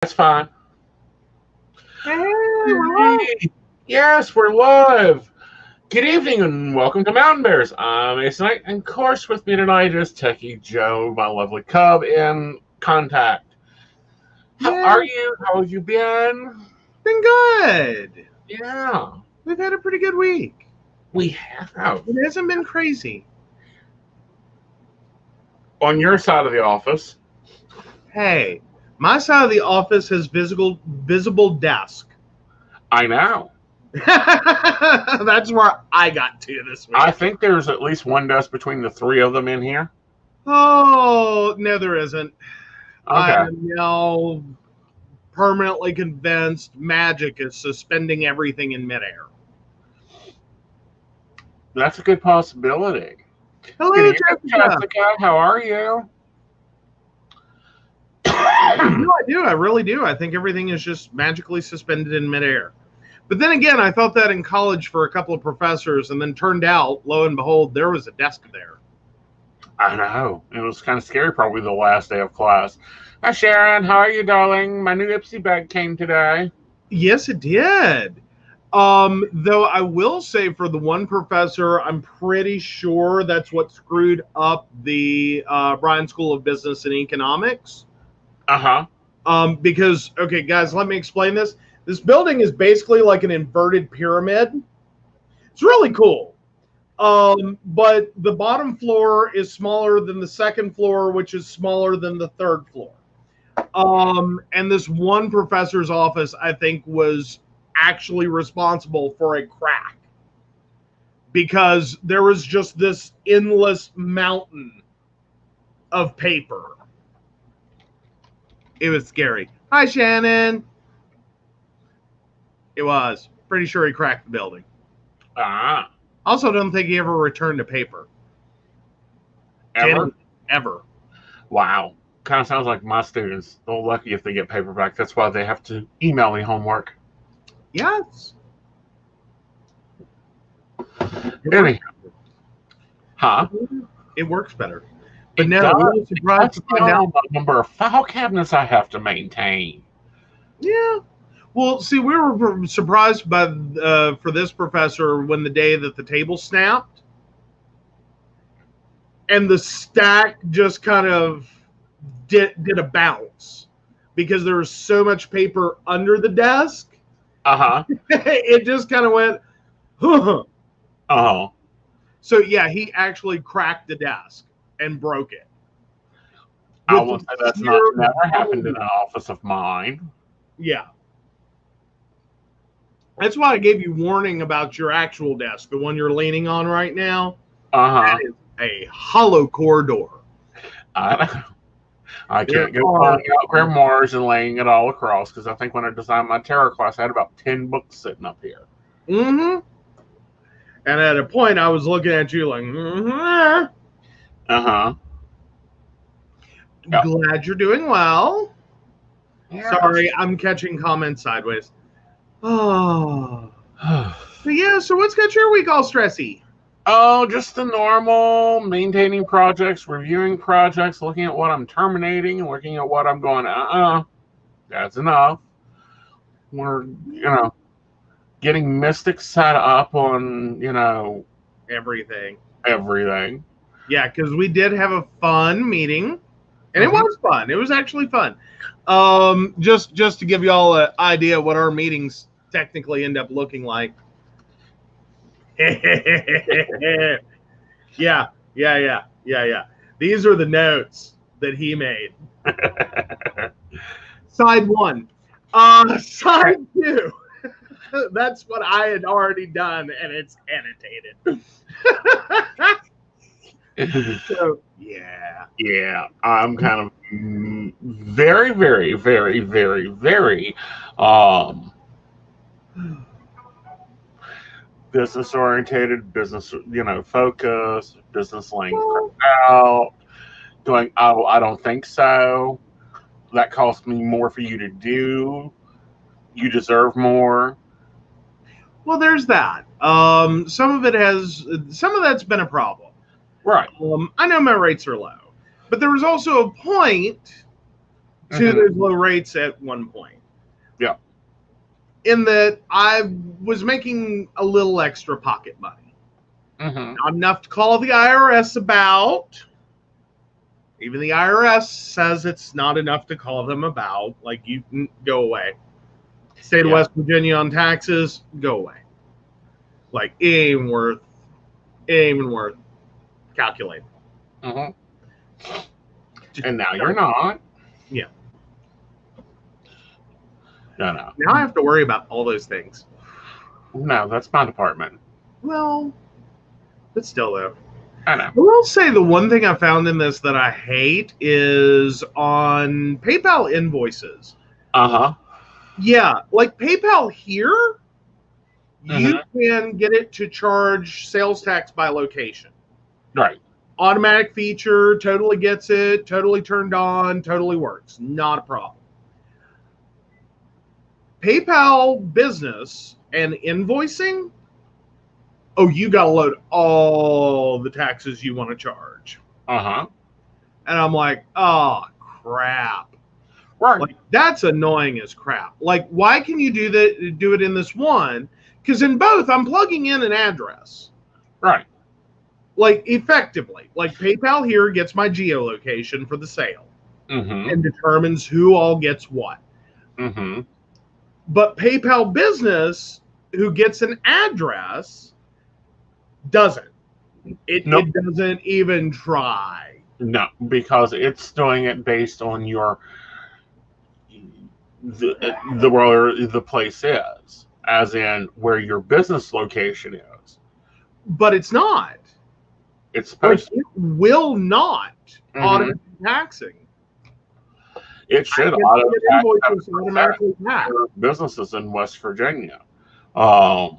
That's fine. Hey, we're live. Hey, yes, we're live. Good evening and welcome to Mountain Bears. I'm Aeson Knight, and of course with me tonight is Techy Joe, my lovely cub in contact. How Yeah, are you? How have you been? been good. Yeah, We've had a pretty good week. we have. It hasn't been crazy. On your side of the office, Hey, my side of the office has visible desk. I know. That's where I got to this I week. think there's at least one desk between the three of them in here. Oh, no, there isn't. I Okay, am now permanently convinced magic is suspending everything in midair. that's a good possibility. Good Hello, evening, Jessica. Jessica. How are you? I do, I do. I really do. I think everything is just magically suspended in midair. But then again, I thought that in college for a couple of professors, and then turned out, lo and behold, there was a desk there. I know. It was kind of scary, probably the last day of class. Hi, Sharon. How are you, darling? My new Ipsy bag came today. Yes, it did. Though I will say for the one professor, I'm pretty sure that's what screwed up the Bryan School of Business and Economics. Uh huh. Because, okay, guys, let me explain this. This building is basically like an inverted pyramid. It's really cool. But the bottom floor is smaller than the second floor, which is smaller than the third floor. And this one professor's office, I think, was actually responsible for a crack because there was just this endless mountain of paper. It was scary. Hi, Shannon. It was. Pretty sure he cracked the building. Ah. Also, don't think he ever returned a paper. Ever? Ever. Wow. Kind of sounds like my students. They're lucky if they get paperback. That's why they have to email me homework. Yes. Anyhow. Huh? It works better. But It no, does. really It surprised cuts to find down out. on the number of file cabinets I have to maintain. Yeah. Well, see, we were surprised by for this professor when the day that the table snapped, and the stack just kind of did a bounce because there was so much paper under the desk. Uh huh. It just kind of went. Huh. Oh. So yeah, he actually cracked the desk and broke it. I With will the say that's not sheer never happened in volume. an office of mine. Yeah. That's why I gave you warning about your actual desk, the one you're leaning on right now. Uh That huh. is a hollow core door. I I There can't go are, pulling out grimoires and laying it all across because I think when I designed my tarot class, I had about 10 books sitting up here. mm-hmm. And at a point, I was looking at you like, mm-hmm. Uh huh. Yep. Glad you're doing well. Yes. Sorry, I'm catching comments sideways. Oh, but yeah. So what's got your week all stressy? Oh, just the normal maintaining projects, reviewing projects, looking at what I'm terminating, looking at what I'm going, that's enough. We're, getting Mystic set up on, Everything. everything. Yeah, because we did have a fun meeting, and it Hmm. was fun. It was actually fun. Just to give y'all an idea of what our meetings technically end up looking like. Yeah, yeah, yeah, yeah, yeah. These are the notes that he made. Side one. Side two. That's what I had already done, and it's annotated. So, yeah. Yeah, I'm kind of very, very, very, very, very um, business orientated, business, focus, business laying crap Well, out, going, oh, I don't think so. That cost me more for you to do. You deserve more. well, there's that. Some of that's been a problem. Right. I know my rates are low, but there was also a point to those low rates at one point. Yeah. In that I was making a little extra pocket money. Not enough to call the IRS about. Even the IRS says it's not enough to call them about. Like, you can go away. State of West Virginia on taxes, go away. Like, it ain't even worth calculating. And now you're not. Yeah. No. Now I have to worry about all those things. No, that's my department. Well, but still, though. I know. I will say the one thing I found in this that I hate is on PayPal invoices. Yeah, like PayPal here, you can get it to charge sales tax by location. Right. Automatic feature, totally gets it, totally turned on, totally works. Not a problem. PayPal Business and invoicing, oh, you got to load all the taxes you want to charge. And I'm like, oh, crap. Right. Like, that's annoying as crap. Like, why can you do it in this one? Because in both, I'm plugging in an address. Right. Like, effectively. Like, PayPal here gets my geolocation for the sale. And determines who all gets what. But PayPal Business, who gets an address, doesn't. It doesn't even try. No, because it's doing it based on your where the place is, as in where your business location is. But it's not. It's supposed it will not auto taxing. It should automatically tax businesses in West Virginia. But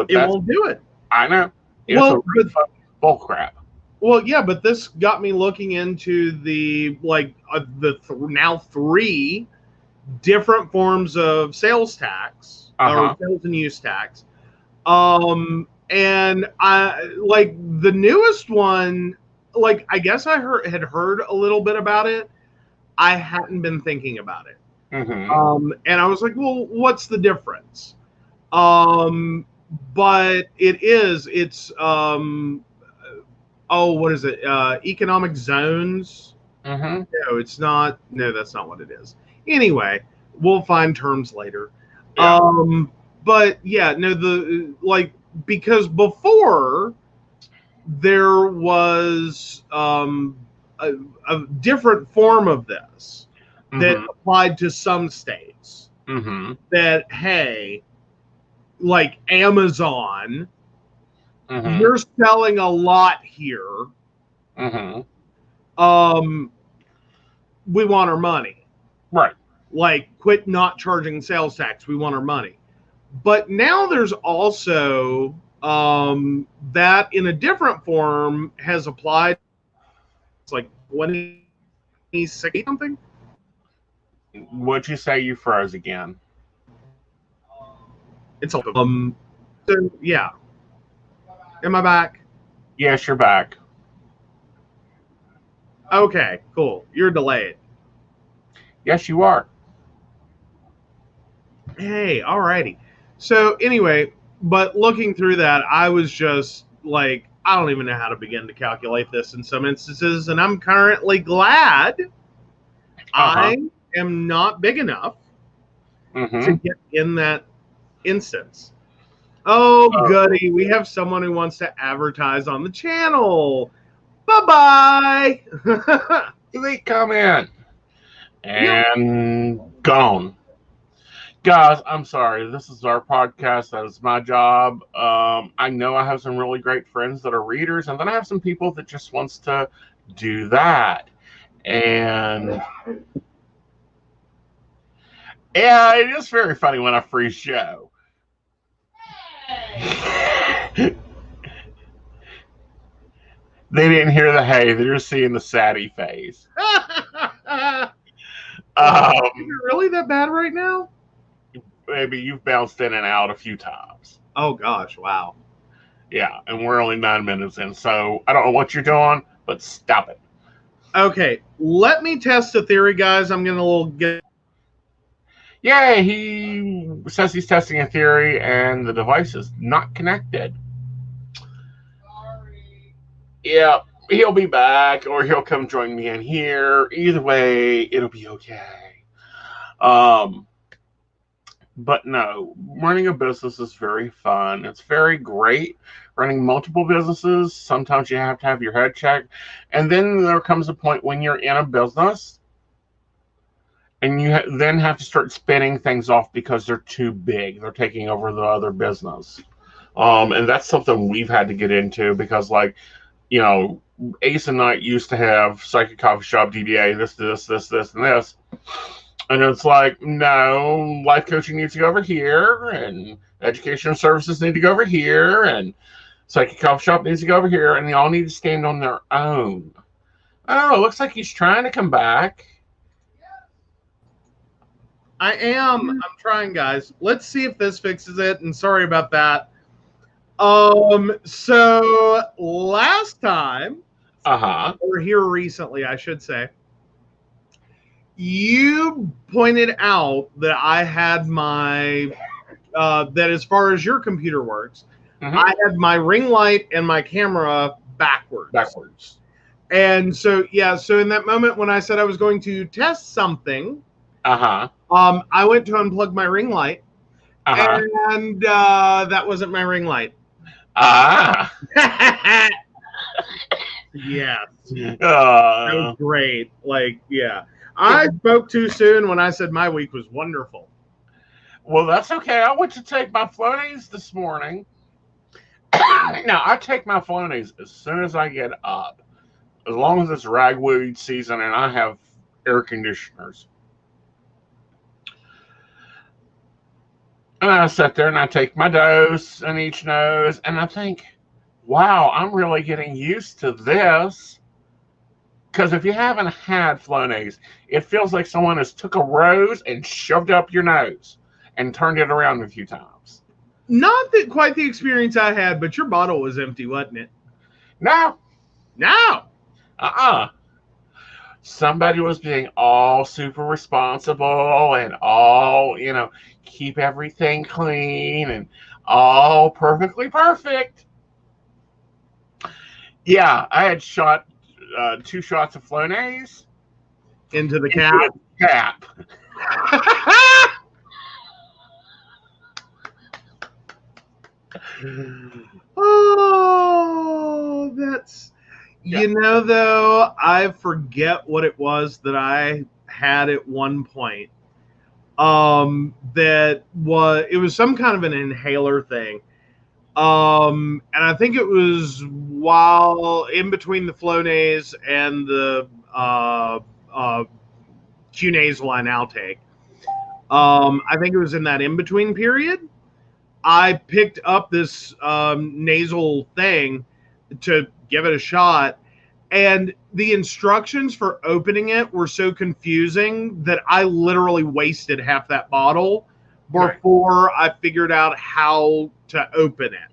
it won't do it. I know. It's bull crap. Well, yeah, but this got me looking into the now 3 different forms of sales tax or sales and use tax. And I like the newest one. Like, I guess I had heard a little bit about it. I hadn't been thinking about it. And I was like, well, what's the difference? But it's what is it? Economic zones. No, it's not. No, that's not what it is. Anyway, we'll find terms later. Yeah. But yeah, no, because before there was a different form of this that applied to some states. That, hey, like Amazon, you're selling a lot here. We want our money. Right. Like, quit not charging sales tax. We want our money. But now there's also that in a different form has applied. It's like 26 something. What'd you say? You froze again. It's so yeah. Am I back? Yes, you're back. Okay, cool. You're delayed. Yes, you are. Hey, alrighty. So anyway, but looking through that, I was just like, I don't even know how to begin to calculate this in some instances, and I'm currently glad I am not big enough to get in that instance. Oh, goody. We have someone who wants to advertise on the channel. Bye-bye. They come in and gone. Guys, I'm sorry. This is our podcast. That is my job. I know I have some really great friends that are readers, and then I have some people that just wants to do that. And yeah, it is very funny when I freeze show. They didn't hear the hey. They're just seeing the saddie face. Is it really that bad right now? Maybe you've bounced in and out a few times. Oh, gosh. Wow. Yeah, and we're only 9 minutes in, so I don't know what you're doing, but stop it. Okay, let me test a theory, guys. I'm gonna get. Yeah, he says he's testing a theory, and the device is not connected. Yeah, he'll be back, or he'll come join me in here. Either way, it'll be okay. Um, but no, running a business is very fun. It's very great. Running multiple businesses, sometimes you have to have your head checked. And then there comes a point when you're in a business and you then have to start spinning things off because they're too big. They're taking over the other business. And that's something we've had to get into because, like, you know, Aeson Knight used to have Psychic Coffee Shop, DBA, this, and this. And it's like, no, life coaching needs to go over here, and educational services need to go over here, and Psychic Coffee Shop needs to go over here, and they all need to stand on their own. Oh, it looks like he's trying to come back. I am. I'm trying, guys. Let's see if this fixes it. And sorry about that. So last time, or here recently, I should say, you pointed out that I had my that as far as your computer works, I had my ring light and my camera backwards. And so, yeah, so in that moment when I said I was going to test something, I went to unplug my ring light, and that wasn't my ring light. Yes. That was great. Like, yeah. I spoke too soon when I said my week was wonderful. Well, that's okay. I went to take my Flonase this morning. Now, I take my Flonase as soon as I get up, as long as it's ragweed season and I have air conditioners. And I sit there and I take my dose in each nose, and I think, wow, I'm really getting used to this. Because if you haven't had Flonase, it feels like someone has took a rose and shoved up your nose and turned it around a few times. Not that quite the experience I had, but your bottle was empty, wasn't it? No. No. Somebody was being all super responsible and all, keep everything clean and all perfectly perfect. Yeah, I had shot 2 shots of Flonase into the cap. Oh, that's, though, I forget what it was that I had at one point. It was some kind of an inhaler thing. And I think it was while in between the Flonase and the Q-nasal I now take. I think it was in that in-between period. I picked up this nasal thing to give it a shot, and the instructions for opening it were so confusing that I literally wasted half that bottle before I figured out how to open it,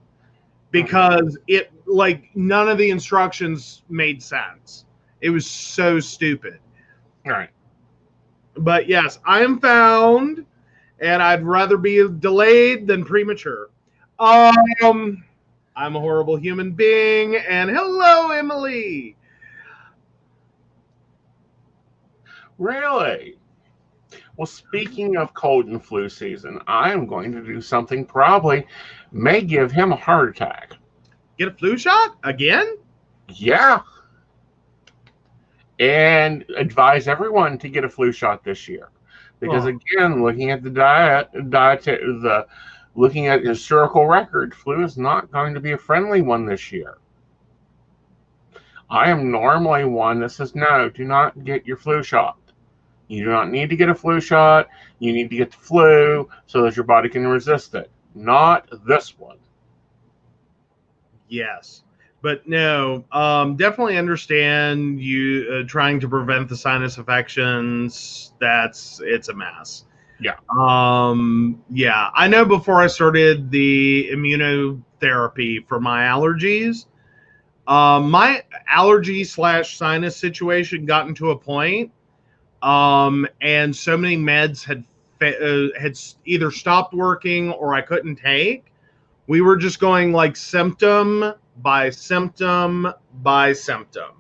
because it, like, none of the instructions made sense. It was so stupid. All right. But yes, I am found, and I'd rather be delayed than premature. I'm a horrible human being, and hello, Emily. Really? Well, speaking of cold and flu season, I am going to do something probably may give him a heart attack. Get a flu shot again? Yeah. And advise everyone to get a flu shot this year. Because again, looking at the looking at historical record, flu is not going to be a friendly one this year. I am normally one that says, no, do not get your flu shot. You do not need to get a flu shot. You need to get the flu so that your body can resist it. Not this one. Yes. But no, definitely understand you trying to prevent the sinus infections. It's a mess. Yeah. Yeah. I know before I started the immunotherapy for my allergies, My allergy / sinus situation gotten to a point, and so many meds had either stopped working or I couldn't take. We were just going like symptom by symptom by symptom.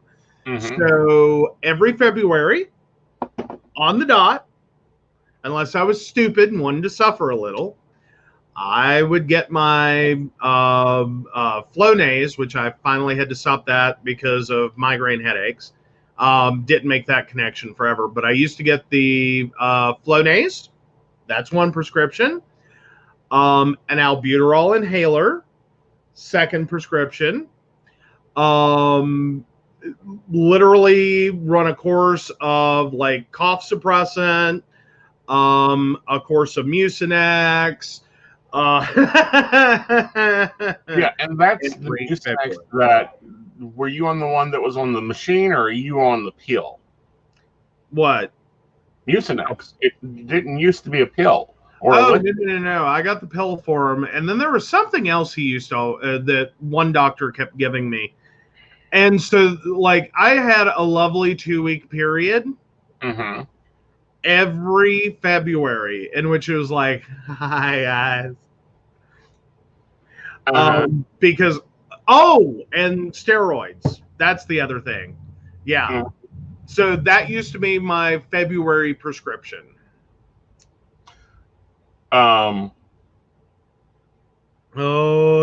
So every February on the dot, unless I was stupid and wanted to suffer a little, I would get my Flonase, which I finally had to stop that because of migraine headaches. Didn't make that connection forever, but I used to get the Flonase. That's one prescription. An albuterol inhaler, second prescription. Literally run a course of like cough suppressant, a course of Mucinex. Yeah, and that's the Mucinex that. Were you on the one that was on the machine, or are you on the pill? What? Mucinex. It didn't used to be a pill. Or oh, no. I got the pill for him. And then there was something else he used to, that one doctor kept giving me. And so, like, I had a lovely 2-week period every February in which it was like, hi, guys. Because, and steroids. That's the other thing. Yeah. So that used to be my February prescription. Oh,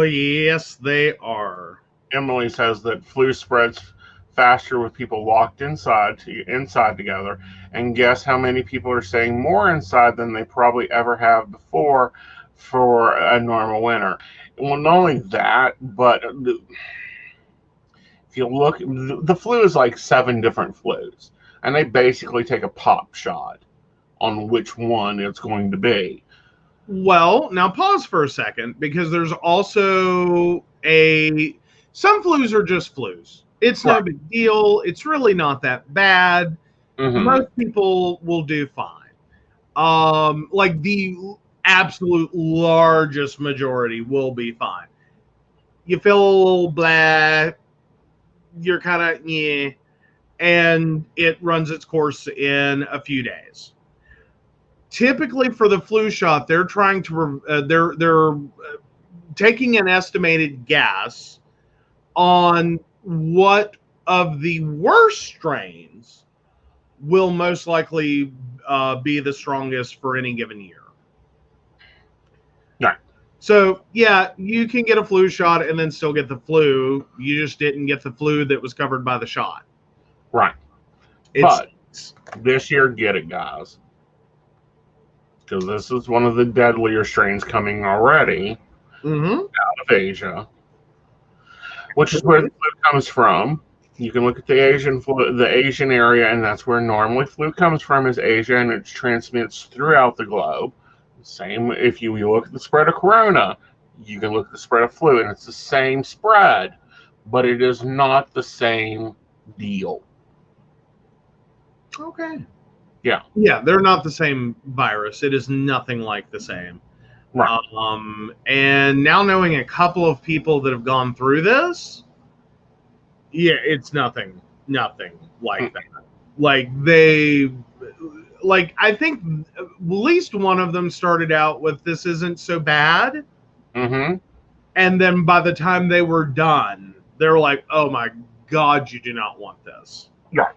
yes, they are. Emily says that flu spreads faster with people locked inside together. And guess how many people are staying more inside than they probably ever have before for a normal winter. Well, not only that, but if you look, the flu is like 7 different flus. And they basically take a pop shot on which one it's going to be. Well, now pause for a second, because there's also some flus are just flus. It's no big deal. It's really not that bad. Most people will do fine. Like the absolute largest majority will be fine. You feel a little blah, you're kind of and it runs its course in a few days. Typically for the flu shot, they're trying to they're taking an estimated guess on what of the worst strains will most likely be the strongest for any given year. Right. So, yeah, you can get a flu shot and then still get the flu. You just didn't get the flu that was covered by the shot. Right. But this year, get it, guys. Because this is one of the deadlier strains coming already out of Asia, which is where the flu comes from. You can look at the Asian area, and that's where normally flu comes from, is Asia, and it transmits throughout the globe. Same if you look at the spread of corona, you can look at the spread of flu, and it's the same spread, but it is not the same deal. Okay. Yeah. Yeah, they're not the same virus. It is nothing like the same. Right. And now knowing a couple of people that have gone through this, yeah, it's nothing like that. I think at least one of them started out with, this isn't so bad. And then by the time they were done, they were like, oh my God, you do not want this. Yeah.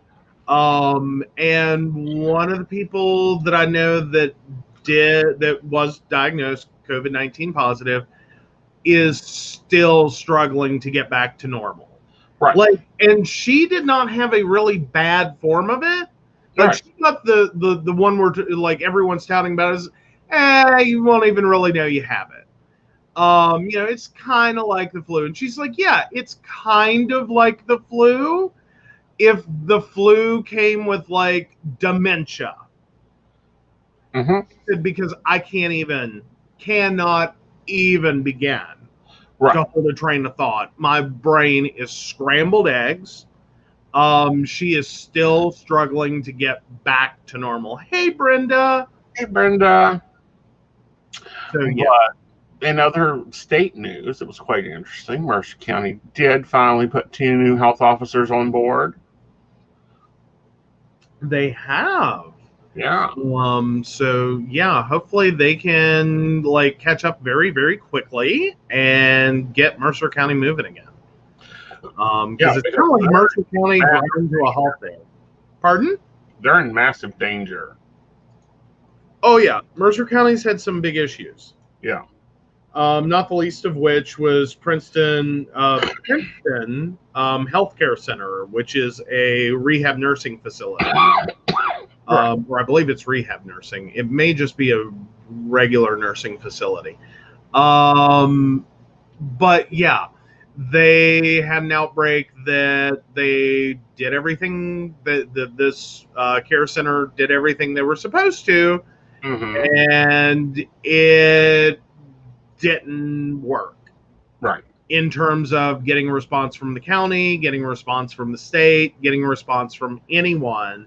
And one of the people that I know that was diagnosed COVID-19 positive is still struggling to get back to normal. Right. And she did not have a really bad form of it. She got the one where everyone's touting about is, you won't even really know you have it. It's kind of like the flu. And she's like, yeah, it's kind of like the flu. If the flu came with like dementia, because I cannot even begin to hold a train of thought. My brain is scrambled eggs. She is still struggling to get back to normal. Hey, Brenda. Hey, Brenda. So, yeah. In other state news, it was quite interesting. Mercer County did finally put 2 new health officers on board. They have. Yeah. So yeah, hopefully they can like catch up very, very quickly and get Mercer County moving again. Because it's kind of like Mercer County ground to a halt there. Pardon? They're in massive danger. Oh yeah, Mercer County's had some big issues. Yeah. Not the least of which was Princeton Healthcare Center, which is a rehab nursing facility. Or I believe it's rehab nursing. It may just be a regular nursing facility. But yeah, they had an outbreak that they did everything that this care center did everything they were supposed to, and it didn't work. Right. In terms of getting a response from the county, getting a response from the state, getting a response from anyone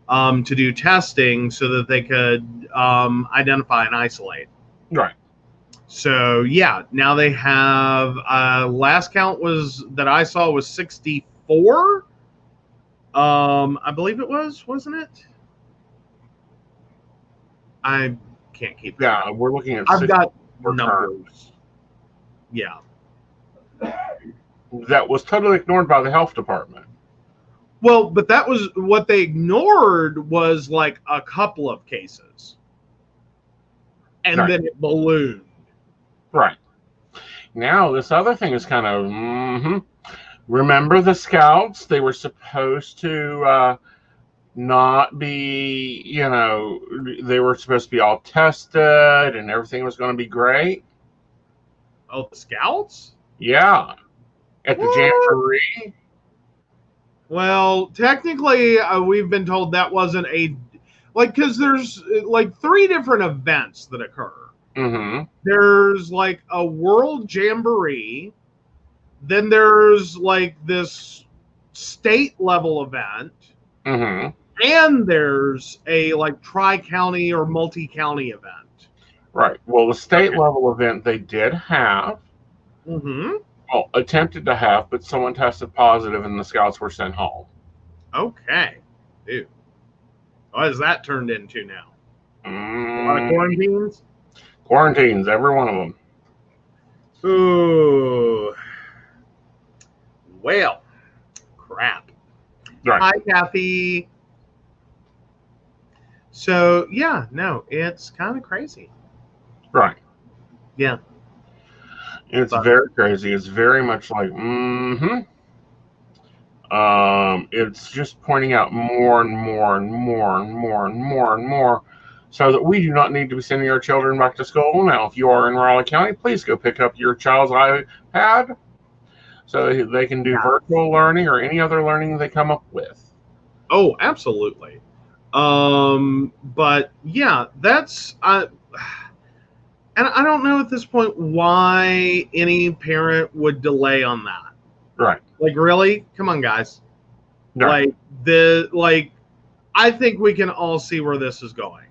to do testing so that they could identify and isolate. Right. So yeah, now they have last count was that I saw was 64. I believe it was, wasn't it? I can't keep. Yeah, we're looking at. I've got numbers. Yeah. That was totally ignored by the health department. Well, but that was what they ignored was like a couple of cases. And then it ballooned. Right. Now, this other thing is kind of, remember the scouts? They were supposed to not be, they were supposed to be all tested and everything was going to be great. Oh, the scouts? Yeah. At the jamboree. Well, technically, we've been told that wasn't because there's like 3 different events that occur. There's like a world jamboree, then there's like this state level event, and there's a like tri-county or multi-county event. Right. Well, the state level event they did have. Well, attempted to have, but someone tested positive and the scouts were sent home. Okay. Ew. What has that turned into now? A lot of quarantines? Quarantines, every one of them. Ooh. Well, crap. Right. Hi, Kathy. So, yeah, no, it's kind of crazy. Right. Yeah. It's very crazy. It's very much like, it's just pointing out more and more and more and more and more and more so that we do not need to be sending our children back to school. Now, if you are in Raleigh County, please go pick up your child's iPad so they can do virtual learning or any other learning they come up with. Oh, absolutely. But yeah, that's and I don't know at this point why any parent would delay on that. Right. Like, really? Come on, guys. Right. I think we can all see where this is going.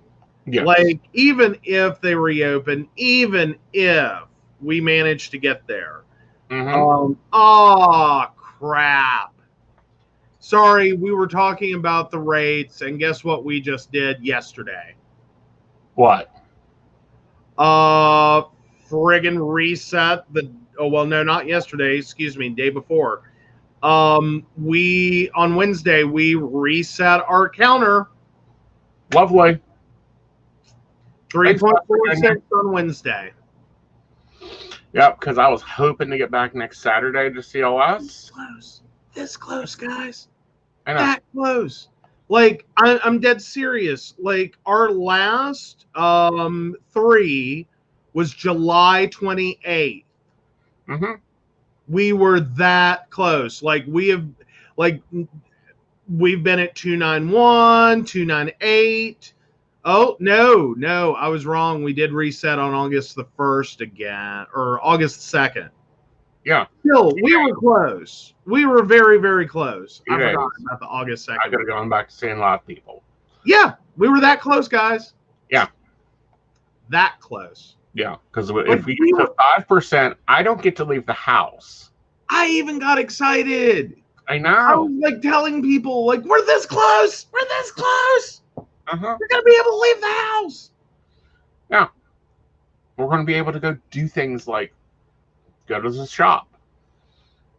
Yes. Like, even if they reopen, even if we manage to get there. Oh, crap. Sorry, we were talking about the rates, and guess what we just did yesterday? What? Friggin' reset not yesterday, excuse me, day before. On Wednesday we reset our counter. Lovely. 3.46 on Wednesday. Yep, because I was hoping to get back next Saturday to CLS. This close, guys. I know. That close. Like, I'm dead serious. Like, our last 3 was July 28th. We were that close. Like, we've been at 291, 298. Oh, no, I was wrong. We did reset on August the 1st again, or August 2nd. Yeah. Still, we were close. We were very, very close. I forgot about the August 2nd. I could have gone back to seeing live people. Yeah, we were that close, guys. Yeah. That close. Yeah, because if we get to 5%, I don't get to leave the house. I even got excited. I know. I was like telling people, like, we're this close. We're this close. Uh-huh. We're going to be able to leave the house. Yeah. We're going to be able to go do things like go to the shop.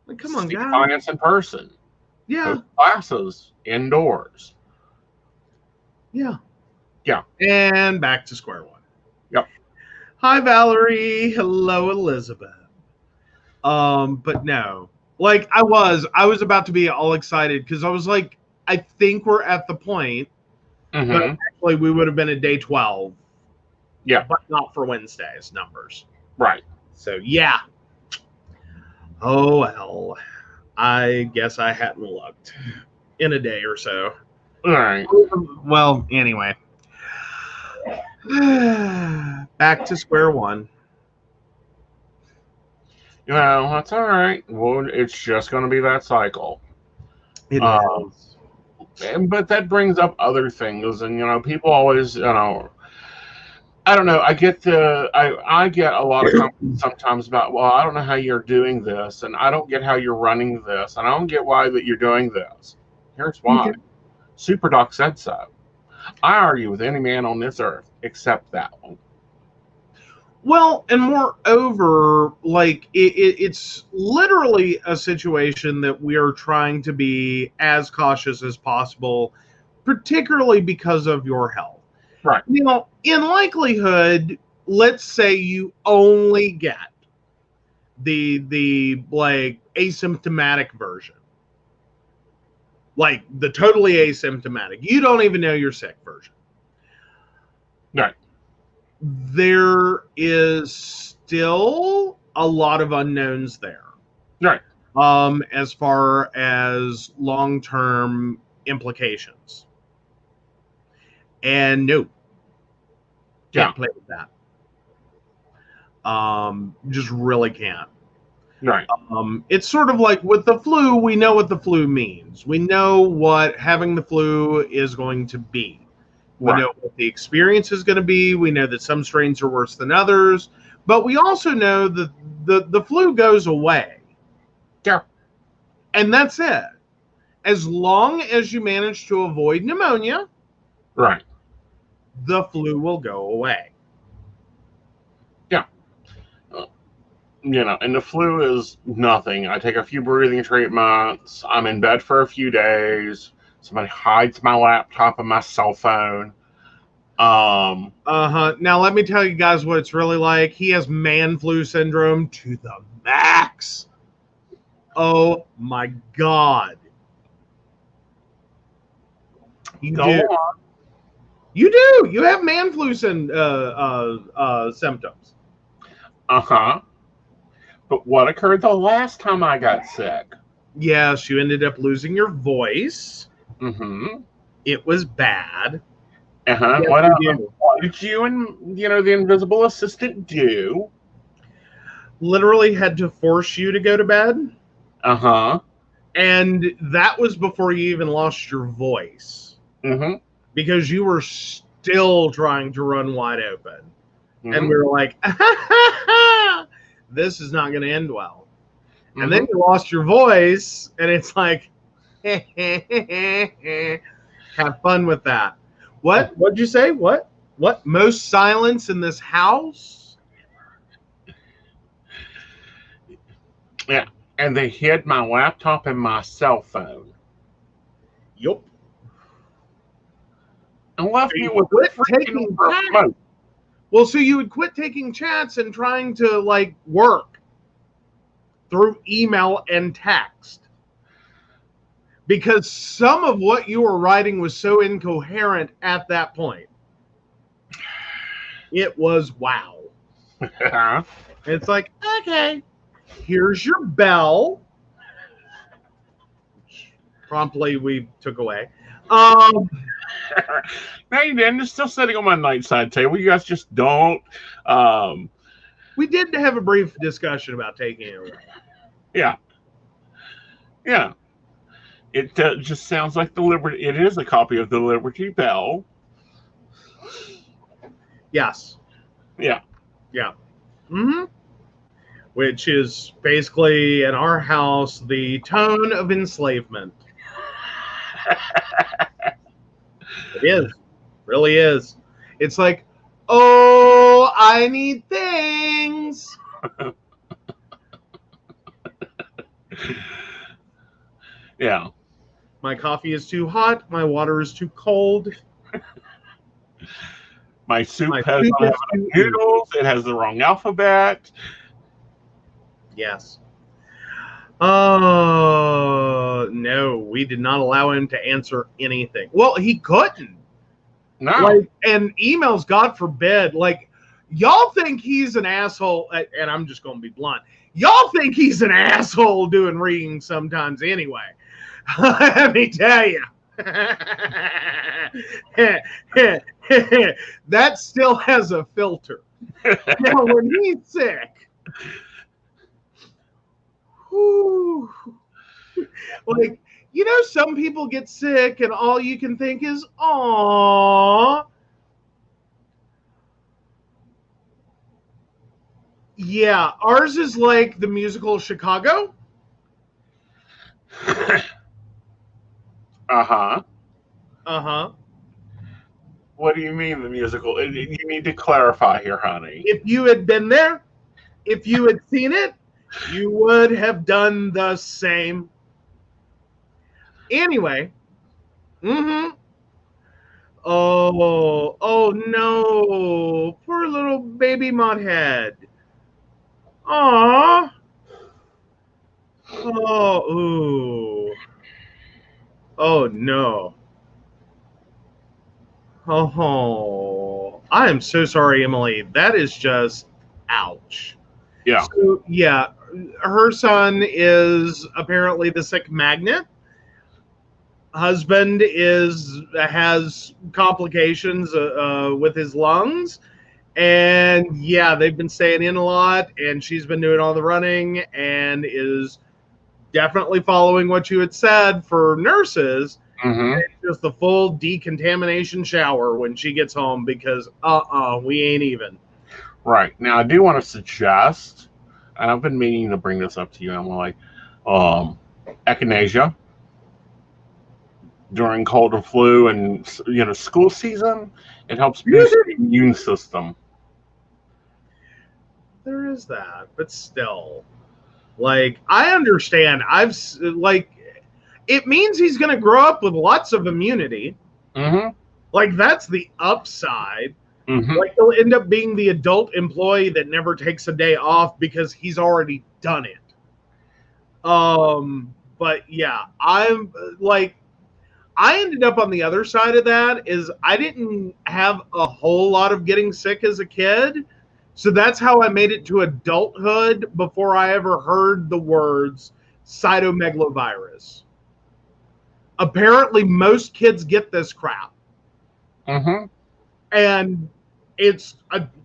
Like, come on, guys. Clients in person. Yeah. Go to classes indoors. Yeah. Yeah. And back to square one. Yep. Hi, Valerie. Hello, Elizabeth. But no. Like, I was about to be all excited because I was like, I think we're at the point. Mm-hmm. But actually, we would have been at day 12. Yeah. But not for Wednesday's numbers. Right. So, yeah. Oh, well. I guess I hadn't looked in a day or so. All right. Well, anyway. Back to square one. Well, that's all right. Well, it's just going to be that cycle. It is. But that brings up other things, and people always, I don't know. I get I get a lot of comments sometimes about, well, I don't know how you're doing this, and I don't get how you're running this, and I don't get why that you're doing this. Here's why. Okay. SuperDoc said so. I argue with any man on this earth except that one. Well, and moreover, like it's literally a situation that we are trying to be as cautious as possible, particularly because of your health. Right. In likelihood, let's say you only get the like asymptomatic version. Like the totally asymptomatic. You don't even know you're sick version. Right. There is still a lot of unknowns there. Right. As far as long-term implications. And no. Can't play with that. Just really can't. Right. It's sort of like with the flu, we know what the flu means. We know what having the flu is going to be. We know what the experience is going to be. We know that some strains are worse than others. But we also know that the flu goes away. Yeah. And that's it. As long as you manage to avoid pneumonia, right, the flu will go away. Yeah. And the flu is nothing. I take a few breathing treatments. I'm in bed for a few days. Somebody hides my laptop and my cell phone. Now let me tell you guys what it's really like. He has man flu syndrome to the max. Oh my God. You Go do. on. You do. You have man flu symptoms. But what occurred the last time I got sick? Yes, you ended up losing your voice. Mm-hmm. It was bad. Yes, what did you and the invisible assistant do? Literally had to force you to go to bed. And that was before you even lost your voice. Mm-hmm. Because you were still trying to run wide open. Mm-hmm. And we were like, this is not going to end well. Mm-hmm. And then you lost your voice, and it's like, have fun with that. What'd you say? What? Most silence in this house? Yeah. And they hid my laptop and my cell phone. Yup. And left me with taking remote. Well, so you would quit taking chats and trying to work through email and text. Because some of what you were writing was so incoherent at that point. It was wow. It's like, okay, here's your bell. Promptly we took away. No, you didn't. It's still sitting on my nightside table. You guys just don't. We did have a brief discussion about taking it away. Yeah. Yeah. It just sounds like the Liberty. It is a copy of the Liberty Bell. Yes. Yeah. Yeah. Mm-hmm. Which is basically, in our house, the tone of enslavement. It is. Really is. It's like, oh, I need things. Yeah. My coffee is too hot. My water is too cold. My soup My has soup not is enough too noodles. It has the wrong alphabet. Yes. No, we did not allow him to answer anything. Well, he couldn't. No. Like, and emails, God forbid, like, y'all think he's an asshole, and I'm just going to be blunt. Y'all think he's an asshole doing readings sometimes anyway. Let me tell you. That still has a filter. Now, when he's sick, whew, like, you know, some people get sick and all you can think is, "Aw." Yeah, ours is like the musical Chicago. Uh-huh. Uh-huh. What do you mean the musical? You need to clarify here, honey. If you had been there, if you had seen it, you would have done the same. Anyway. Mm-hmm. Oh no. Poor little baby Mudhead. Aw. Oh, ooh. Oh no. Oh, I am so sorry, Emily. That is just ouch. Yeah. So, yeah, her son is apparently the sick magnet. Husband has complications with his lungs, and yeah, they've been staying in a lot, and she's been doing all the running, and is definitely following what you had said for nurses. Mm-hmm. Just the full decontamination shower when she gets home because we ain't even. Right. Now I do want to suggest, and I've been meaning to bring this up to you, and I'm like, echinacea during cold and flu and school season, it helps boost the immune system. There is that, but still, like, I understand. It means he's going to grow up with lots of immunity. Mm-hmm. Like, that's the upside. Mm-hmm. Like, he'll end up being the adult employee that never takes a day off because he's already done it. But yeah, I'm like, I ended up on the other side of that. Is I didn't have a whole lot of getting sick as a kid. So that's how I made it to adulthood before I ever heard the words cytomegalovirus. Apparently, most kids get this crap. Mm-hmm. And it's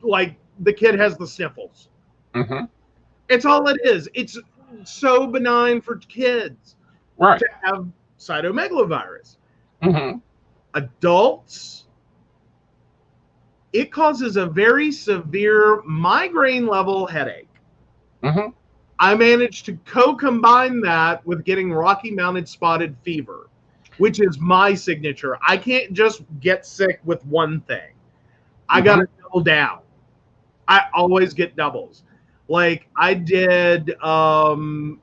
like the kid has the sniffles. Mm-hmm. It's all it is. It's so benign for kids to have cytomegalovirus. Mm-hmm. Adults, it causes a very severe migraine level headache. Mm-hmm. I managed to co-combine that with getting Rocky Mountain spotted fever, which is my signature. I can't just get sick with one thing. I got to double down. I always get doubles. Like, I did an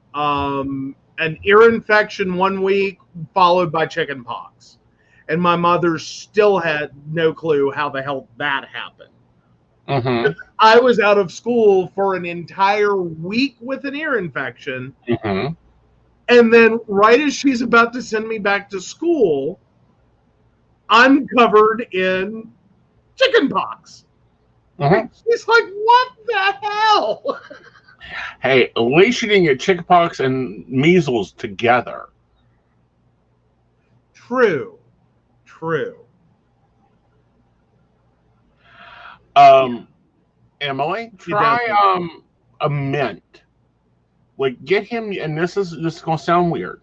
ear infection 1 week followed by chicken pox. And my mother still had no clue how the hell that happened. Mm-hmm. I was out of school for an entire week with an ear infection. Mm-hmm. And then right as she's about to send me back to school, I'm covered in chicken pox. Mm-hmm. She's like, what the hell? Hey, at least you didn't get chickenpox and measles together. True. Emily, try a mint. Like, get him, and this is gonna sound weird.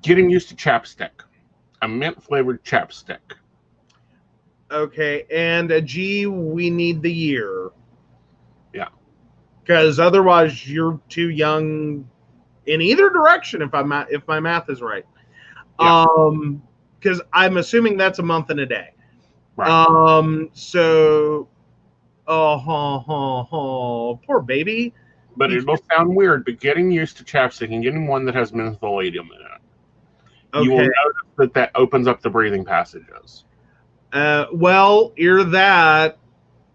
Get him used to chapstick, a mint flavored chapstick. Okay, and a G, we need the year. Yeah. Because otherwise you're too young in either direction if my math is right. Yeah. Because I'm assuming that's a month and a day. Right. So poor baby. But it'll sound weird, but getting used to chapstick and getting one that has mentholatum in it, you will Okay. notice that opens up the breathing passages. Well, either that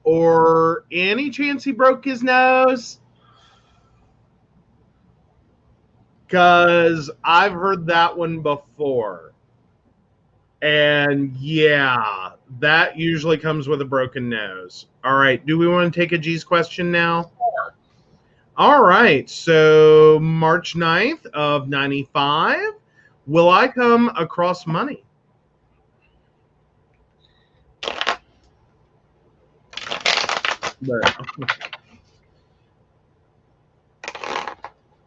or any chance he broke his nose. Because I've heard that one before. And yeah, that usually comes with a broken nose. All right. Do we want to take a G's question now? Sure. All right. So March 9th of 95. Will I come across money?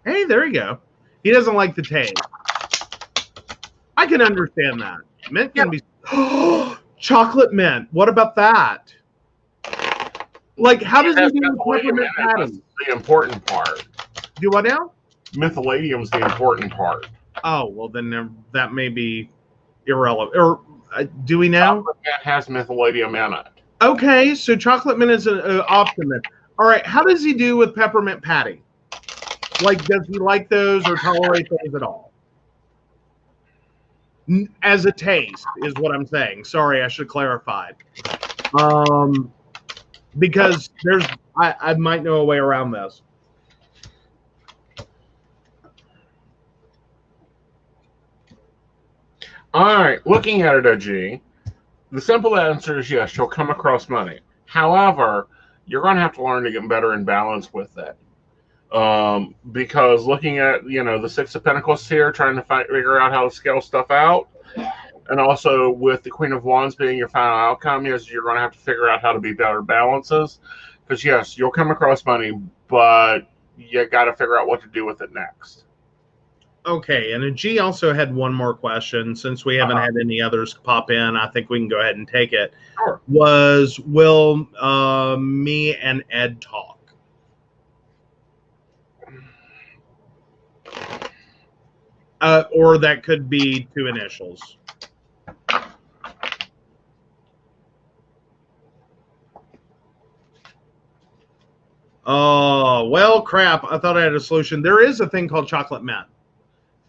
Hey, there you go. He doesn't like the taste. I can understand that. Mint can be chocolate mint. What about that? Like, how does he do with peppermint patty? That's the important part. Do what now? Mentholatum's the important part. Oh, well, then that may be irrelevant. Or do we now? Chocolate mint has mentholatum in it. Okay, so chocolate mint is an optimum. All right, how does he do with peppermint patty? Like, does he like those or tolerate those at all? As a taste is what I'm saying. Sorry, I should clarify. Because I might know a way around this. All right, looking at it, OG, the simple answer is yes, you'll come across money. However, you're going to have to learn to get better in balance with it. Because looking at, the Six of Pentacles here, trying to figure out how to scale stuff out, and also with the Queen of Wands being your final outcome, yes, you're going to have to figure out how to be better balances. Because yes, you'll come across money, but you got to figure out what to do with it next. Okay, and a G also had one more question. Since we haven't had any others pop in, I think we can go ahead and take it. Sure. Will me and Ed talk? Or that could be two initials. Oh, well, crap. I thought I had a solution. There is a thing called chocolate mint.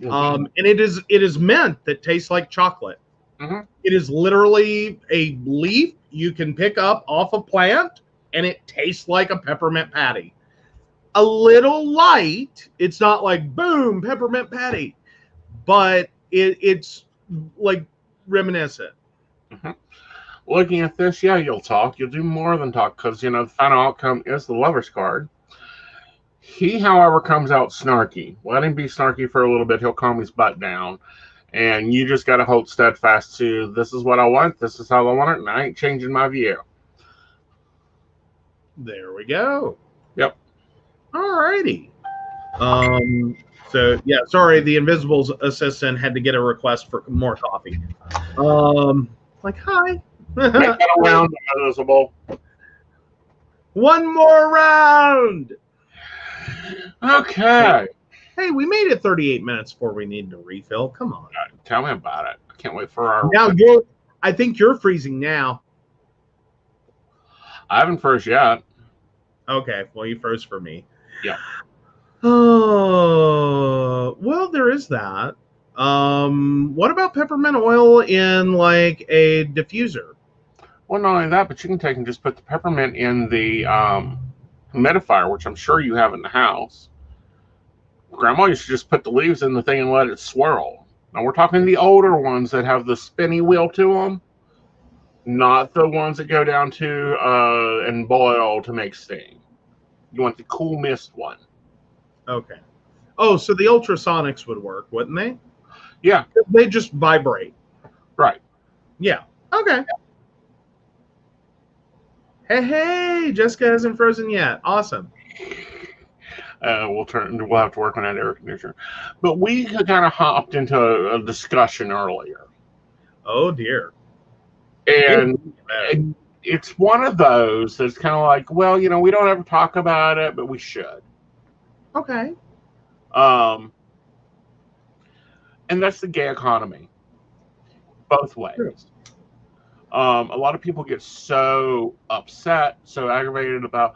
Mm-hmm. And it is mint that tastes like chocolate. Mm-hmm. It is literally a leaf you can pick up off a plant, and it tastes like a peppermint patty. A little light. It's not like, boom, peppermint patty. But it's like reminiscent. Mm-hmm. Looking at this, yeah, you'll talk. You'll do more than talk because, the final outcome is the Lover's card. He, however, comes out snarky. Let him be snarky for a little bit. He'll calm his butt down. And you just got to hold steadfast to, this is what I want. This is how I want it. And I ain't changing my view. There we go. Yep. All righty. So, yeah, sorry, the Invisible's assistant had to get a request for more coffee. Like, hi. Make that a round, Invisible. One more round. Okay. Hey, we made it 38 minutes before we needed to refill. Come on. Tell me about it. I can't wait for our... Now, I think you're freezing now. I haven't froze yet. Okay, well, you froze for me. Yeah. Oh, well, there is that. What about peppermint oil in, like, a diffuser? Well, not only that, but you can take and just put the peppermint in the humidifier, which I'm sure you have in the house. Grandma used to just put the leaves in the thing and let it swirl. Now, we're talking the older ones that have the spinny wheel to them, not the ones that go down to and boil to make steam. You want the cool mist one. Okay. Oh, so the ultrasonics would work, wouldn't they? Yeah. They just vibrate. Right. Yeah. Okay. Hey, Jessica hasn't frozen yet. Awesome. We'll have to work on that air conditioner. But we kind of hopped into a discussion earlier. Oh, dear. And it's one of those that's kind of like, well, we don't ever talk about it, but we should. Okay. And that's the gay economy, both ways. A lot of people get so upset, so aggravated about,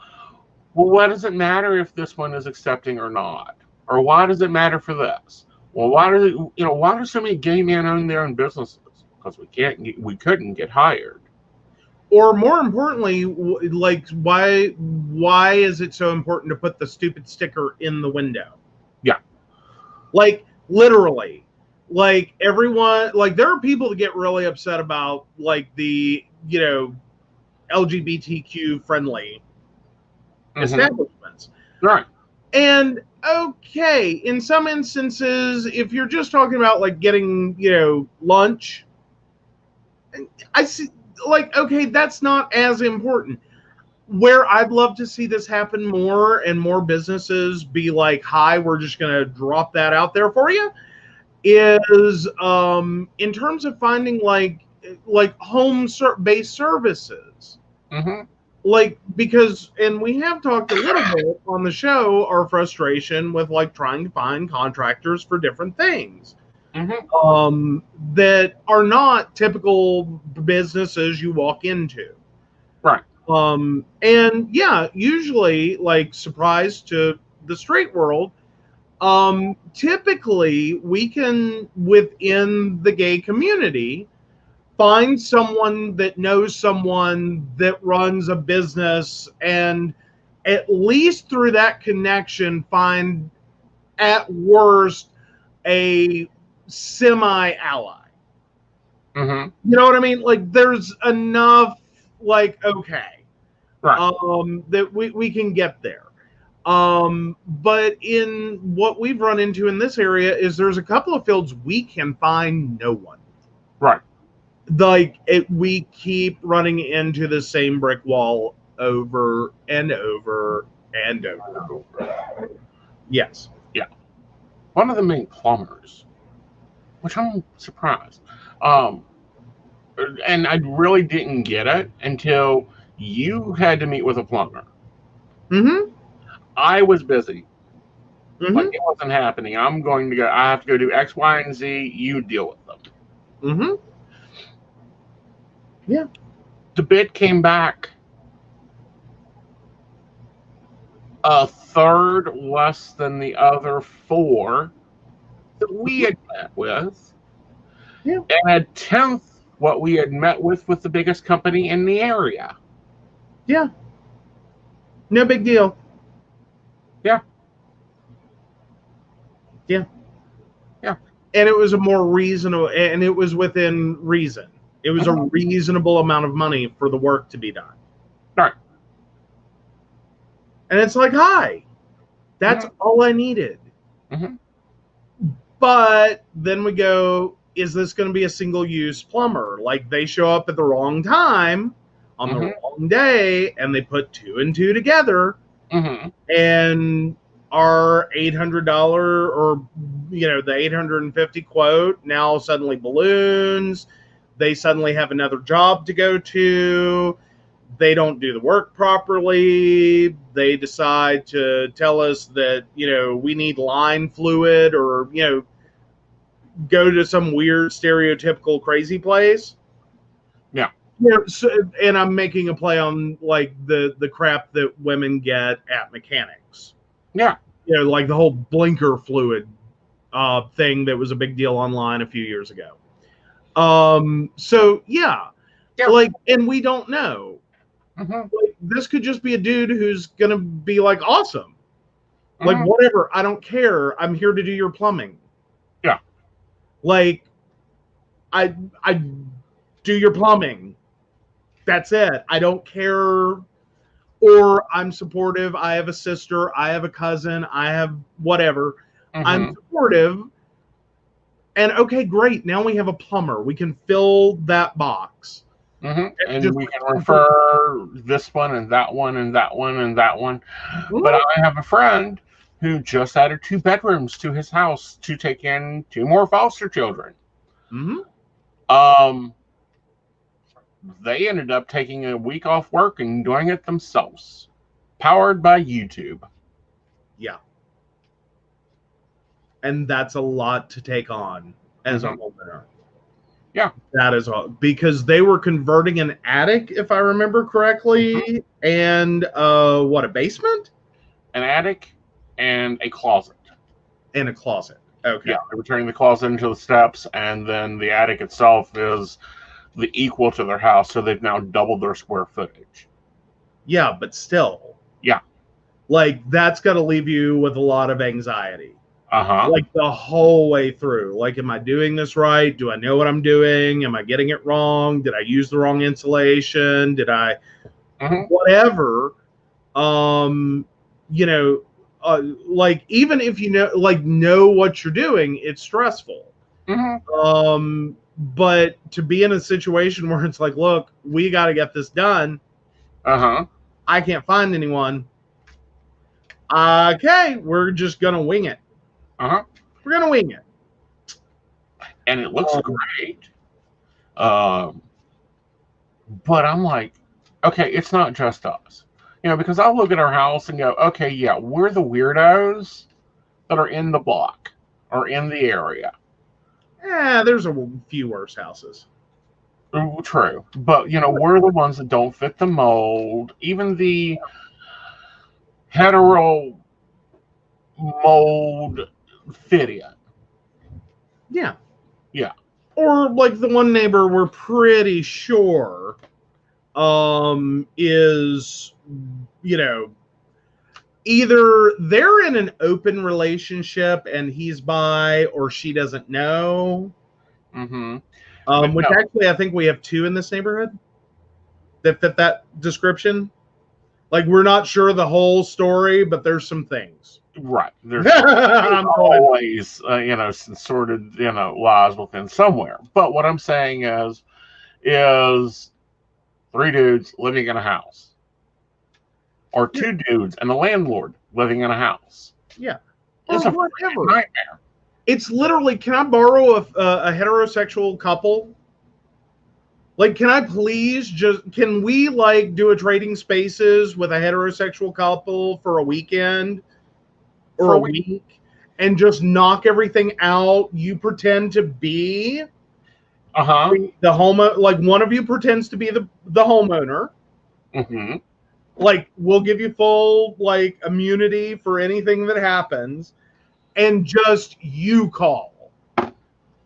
well, what does it matter if this one is accepting or not? Or why does it matter for this? Well, why do so many gay men own their own businesses? Because we couldn't get hired. Or more importantly, like why is it so important to put the stupid sticker in the window? Yeah. Like literally, like everyone, like there are people that get really upset about like the LGBTQ friendly establishments. Right. And okay, in some instances, if you're just talking about like getting, lunch, I see, like, okay, that's not as important. Where I'd love to see this happen more and more businesses be like, hi, we're just going to drop that out there for you, is in terms of finding like home-based services. Mm-hmm. Like, because, and we have talked a little bit on the show, our frustration with like trying to find contractors for different things that are not typical businesses you walk into. Right. And yeah, usually, like, surprise to the straight world, typically we can, within the gay community, find someone that knows someone that runs a business, and at least through that connection find at worst a semi-ally. Mm-hmm. You know what I mean? Like there's enough, like, okay, right. That we can get there. But in what we've run into in this area is there's a couple of fields we can find no one. Right. Like we keep running into the same brick wall over and over and over. Yes. Yeah. One of them being plumbers, which I'm surprised. And I really didn't get it until you had to meet with a plumber. Mm-hmm. I was busy. Mm-hmm. Like it wasn't happening. I have to go do X, Y, and Z. You deal with them. Mm-hmm. Yeah. The bid came back a third less than the other 4 that we had met with. Yeah. And a 10th what we had met with the biggest company in the area. Yeah. No big deal. Yeah. Yeah. Yeah. And it was a more reasonable, and it was within reason. It was a reasonable amount of money for the work to be done. Right. And it's like, hi, that's all I needed. Mm-hmm. But then we go, is this going to be a single-use plumber? Like they show up at the wrong time on the wrong day, and they put 2 and 2 together, and our $800 or the $850 quote now suddenly balloons. They suddenly have another job to go to. They don't do the work properly. They decide to tell us that, we need line fluid, or, go to some weird stereotypical crazy place. Yeah. So, and I'm making a play on like the crap that women get at mechanics. Yeah. Like the whole blinker fluid thing that was a big deal online a few years ago. So yeah. Like, and we don't know. Like, this could just be a dude who's gonna be like awesome. Like, whatever, I don't care. I'm here to do your plumbing. Yeah. Like, I do your plumbing. That's it. I don't care. Or I'm supportive. I have a sister. I have a cousin. I have whatever. I'm supportive. And okay, great. Now we have a plumber. We can fill that box. And we can refer this one and that one and that one and that one. But I have a friend who just added 2 bedrooms to his house to take in 2 more foster children. They ended up taking a week off work and doing it themselves, powered by YouTube. Yeah. And that's a lot to take on as a homeowner. Yeah. That is all, because they were converting an attic, if I remember correctly, and what, a basement? An attic and a closet. And a closet. Okay. Yeah, they were turning the closet into the steps, and then the attic itself is the equal to their house, so they've now doubled their square footage. Yeah, but still. Yeah. Like, that's got to leave you with a lot of anxiety. Uh-huh. Like, the whole way through. Like, am I doing this right? Do I know what I'm doing? Am I getting it wrong? Did I use the wrong insulation? Did I... Whatever. You know, like, even if you know what you're doing, it's stressful. But to be in a situation where it's like, look, we got to get this done. I can't find anyone. Okay, we're just gonna wing it. We're gonna wing it, and it looks great. But I'm like, okay, it's not just us, you know, because I'll look at our house and go, okay, yeah, we're the weirdos that are in the block or in the area. Yeah, there's a few worse houses. True, but you know, we're the ones that don't fit the mold. Even the hetero mold fit in. Yeah. Yeah. Or like the one neighbor we're pretty sure is, you know, either they're in an open relationship and he's bi, or she doesn't know. Which actually, I think we have two in this neighborhood that fit that description. Like, we're not sure the whole story, but there's some things. Right. There's always, you know, some sort of, you know, lies within somewhere. But what I'm saying is three dudes living in a house, or two dudes and a landlord living in a house. Yeah. It's a nightmare. It's literally, can I borrow a heterosexual couple? Like, can I please can we like do a trading spaces with a heterosexual couple for a weekend or a week and just knock everything out? You pretend to be the home, like one of you pretends to be the homeowner. Like, we'll give you full like immunity for anything that happens, and just you call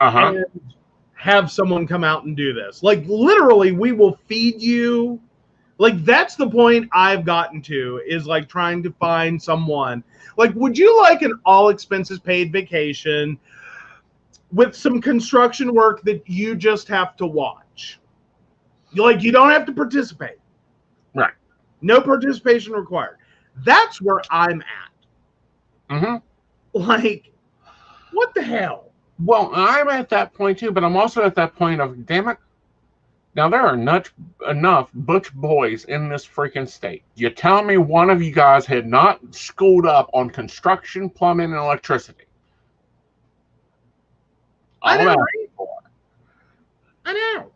and have someone come out and do this. Like, literally, we will feed you. Like, that's the point I've gotten to, is like trying to find someone. Like, would you like an all expenses paid vacation with some construction work that you just have to watch? You don't have to participate. Right. No participation required. That's where I'm at. Like, what the hell? Well, I'm at that point too, but I'm also at that point of, damn it, now there are not enough butch boys in this freaking state. You tell me one of you guys had not schooled up on construction, plumbing, and electricity. I know, right? I know.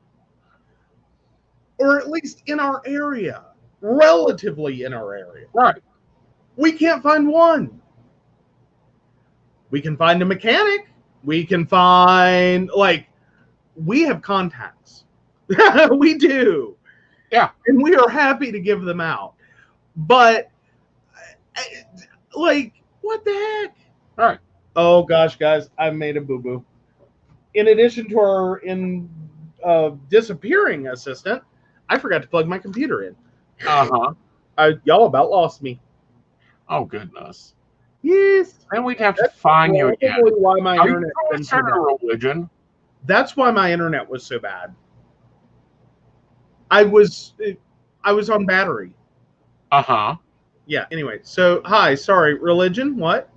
Or at least in our area. Relatively in our area. Right. We can't find one. We can find a mechanic. We can find, like, we have contacts. We do. Yeah. And we are happy to give them out. But, like, what the heck? Right. Oh, gosh, guys, I made a boo-boo. In addition to our disappearing assistant, I forgot to plug my computer in. Y'all about lost me. Oh, goodness. Yes. Then we'd have to find you again. Why my internet was so bad. Religion. That's why my internet was so bad. I was on battery. Yeah, anyway. So, hi, sorry, religion, what?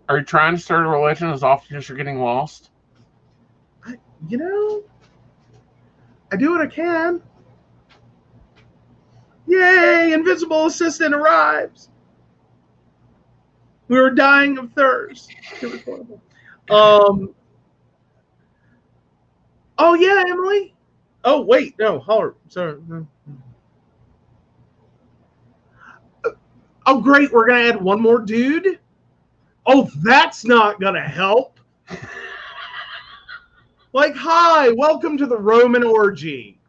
Are you trying to start a religion as often as you're getting lost? You know, I do what I can. Yay, invisible assistant arrives. We were dying of thirst. It was horrible. Oh yeah, Emily. Oh, wait, no, hold on. Sorry. Oh, great, we're going to add one more dude? Oh, that's not going to help. Like, hi, welcome to the Roman orgy.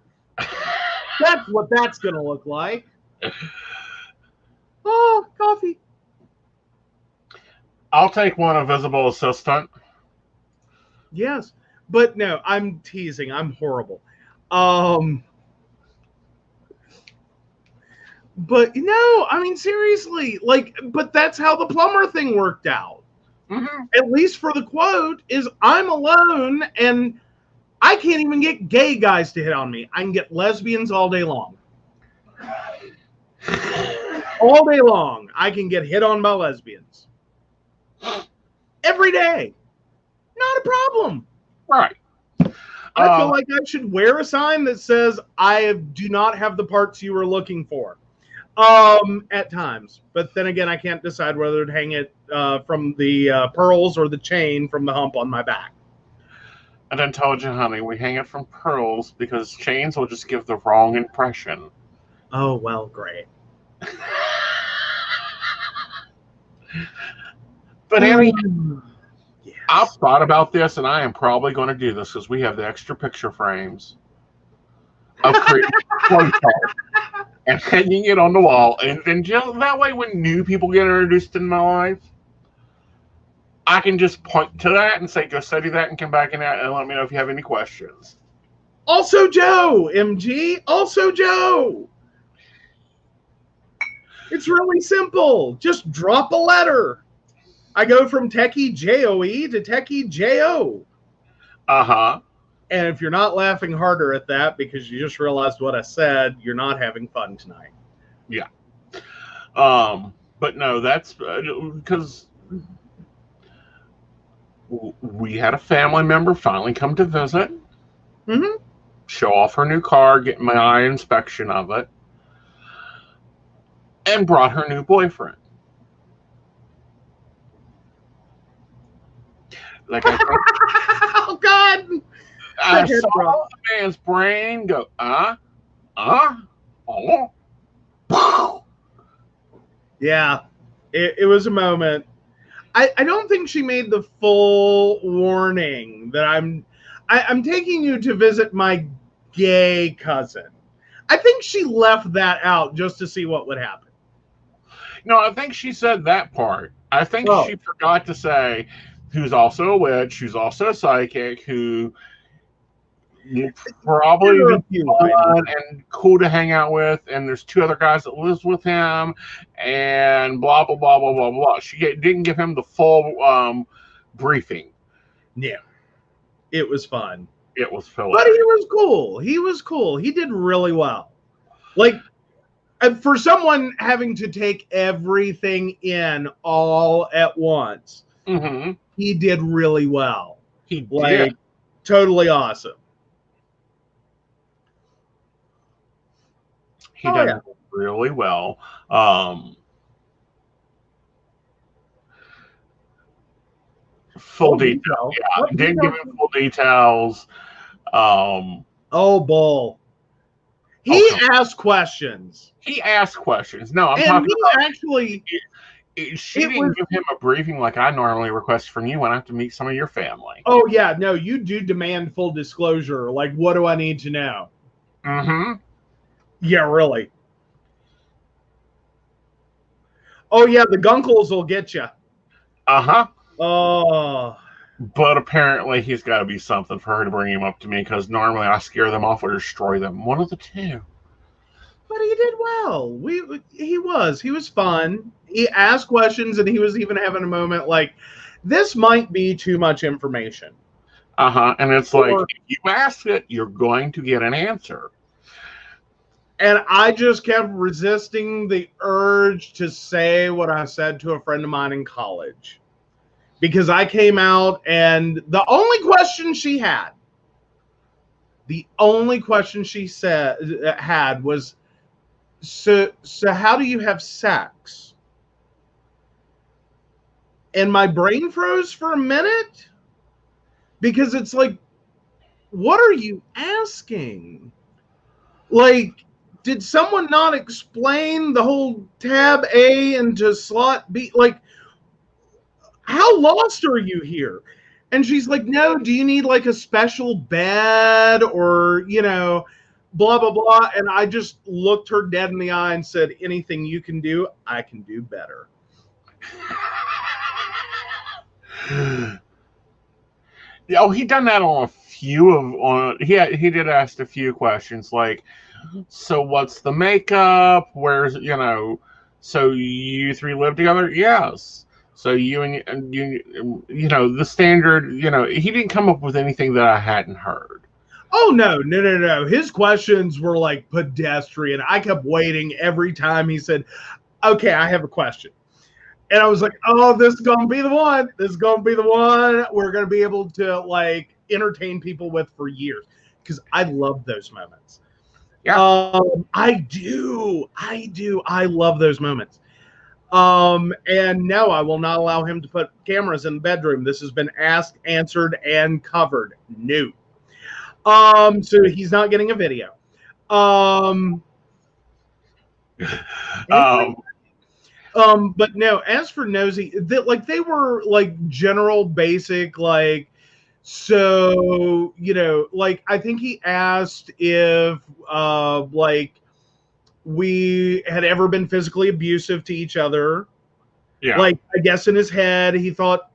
That's what that's going to look like. Oh, coffee. I'll take one invisible assistant. Yes, but no, I'm teasing. I'm horrible. But no, I mean, seriously, like, but that's how the plumber thing worked out. Mm-hmm. At least for the quote is I'm alone and I can't even get gay guys to hit on me. I can get lesbians all day long. All day long, I can get hit on by lesbians. Every day. Not a problem. Right. I feel like I should wear a sign that says, I do not have the parts you were looking for. At times. But then again, I can't decide whether to hang it from the pearls or the chain from the hump on my back. And intelligent honey, we hang it from pearls because chains will just give the wrong impression. Oh, well, great. But anyway, yes. I've thought about this, and I am probably going to do this because we have the extra picture frames of creating and hanging it on the wall. And then just that way, when new people get introduced in my life, I can just point to that and say, go study that and come back in that and let me know if you have any questions. Also Joe, MG. Also Joe. It's really simple. Just drop a letter. I go from Techy Joe to Techy Jo. Uh-huh. And if you're not laughing harder at that because you just realized what I said, you're not having fun tonight. Yeah. But no, that's because we had a family member finally come to visit, show off her new car, get my eye inspection of it, and brought her new boyfriend. Like I think, oh God! I saw the man's brain go, oh. Yeah, it was a moment. I don't think she made the full warning that I'm taking you to visit my gay cousin. I think she left that out just to see what would happen. No, I think she said that part. I think she forgot to say who's also a witch, who's also psychic, who probably fun and cool to hang out with, and there's two other guys that lives with him, and blah blah blah blah blah blah. She didn't give him the full briefing. Yeah, it was fun. It was fun, but he was cool. He was cool. He did really well. Like, for someone having to take everything in all at once, he did really well. He did. Totally awesome. He did really well. Full detail. Yeah, didn't give him full details. Bull. He asked questions. He asked questions. No, I'm talking about actually. She didn't give him a briefing like I normally request from you when I have to meet some of your family. Oh yeah, no, you do demand full disclosure. Like, what do I need to know? Yeah, really. Oh yeah, the gunkles will get you. Oh. But apparently he's got to be something for her to bring him up to me, because normally I scare them off or destroy them. One of the two. But he did well. He was fun. He asked questions, and he was even having a moment like, this might be too much information. And it's like, if you ask it, you're going to get an answer. And I just kept resisting the urge to say what I said to a friend of mine in college. Because I came out, and the only question she had was, so how do you have sex? And my brain froze for a minute, because it's like, what are you asking? Like, did someone not explain the whole tab A into slot B? Like, how lost are you here? And she's like, no, do you need like a special bed or, blah, blah, blah. And I just looked her dead in the eye and said, anything you can do, I can do better. Yeah, he done that on a few of he did ask a few questions like, so what's the makeup? Where's so you three live together? Yes. So you and you the standard, he didn't come up with anything that I hadn't heard. Oh no. His questions were like pedestrian. I kept waiting every time he said, okay, I have a question. And I was like, oh, this is going to be the one. This is going to be the one we're going to be able to like entertain people with for years. Because I love those moments. Yeah. I do. I love those moments. And no, I will not allow him to put cameras in the bedroom. This has been asked, answered, and covered. No. So he's not getting a video. But no, as for Nosy, they were like general basic, like, so, like, I think he asked if, like, we had ever been physically abusive to each other. Yeah. Like, I guess in his head, he thought,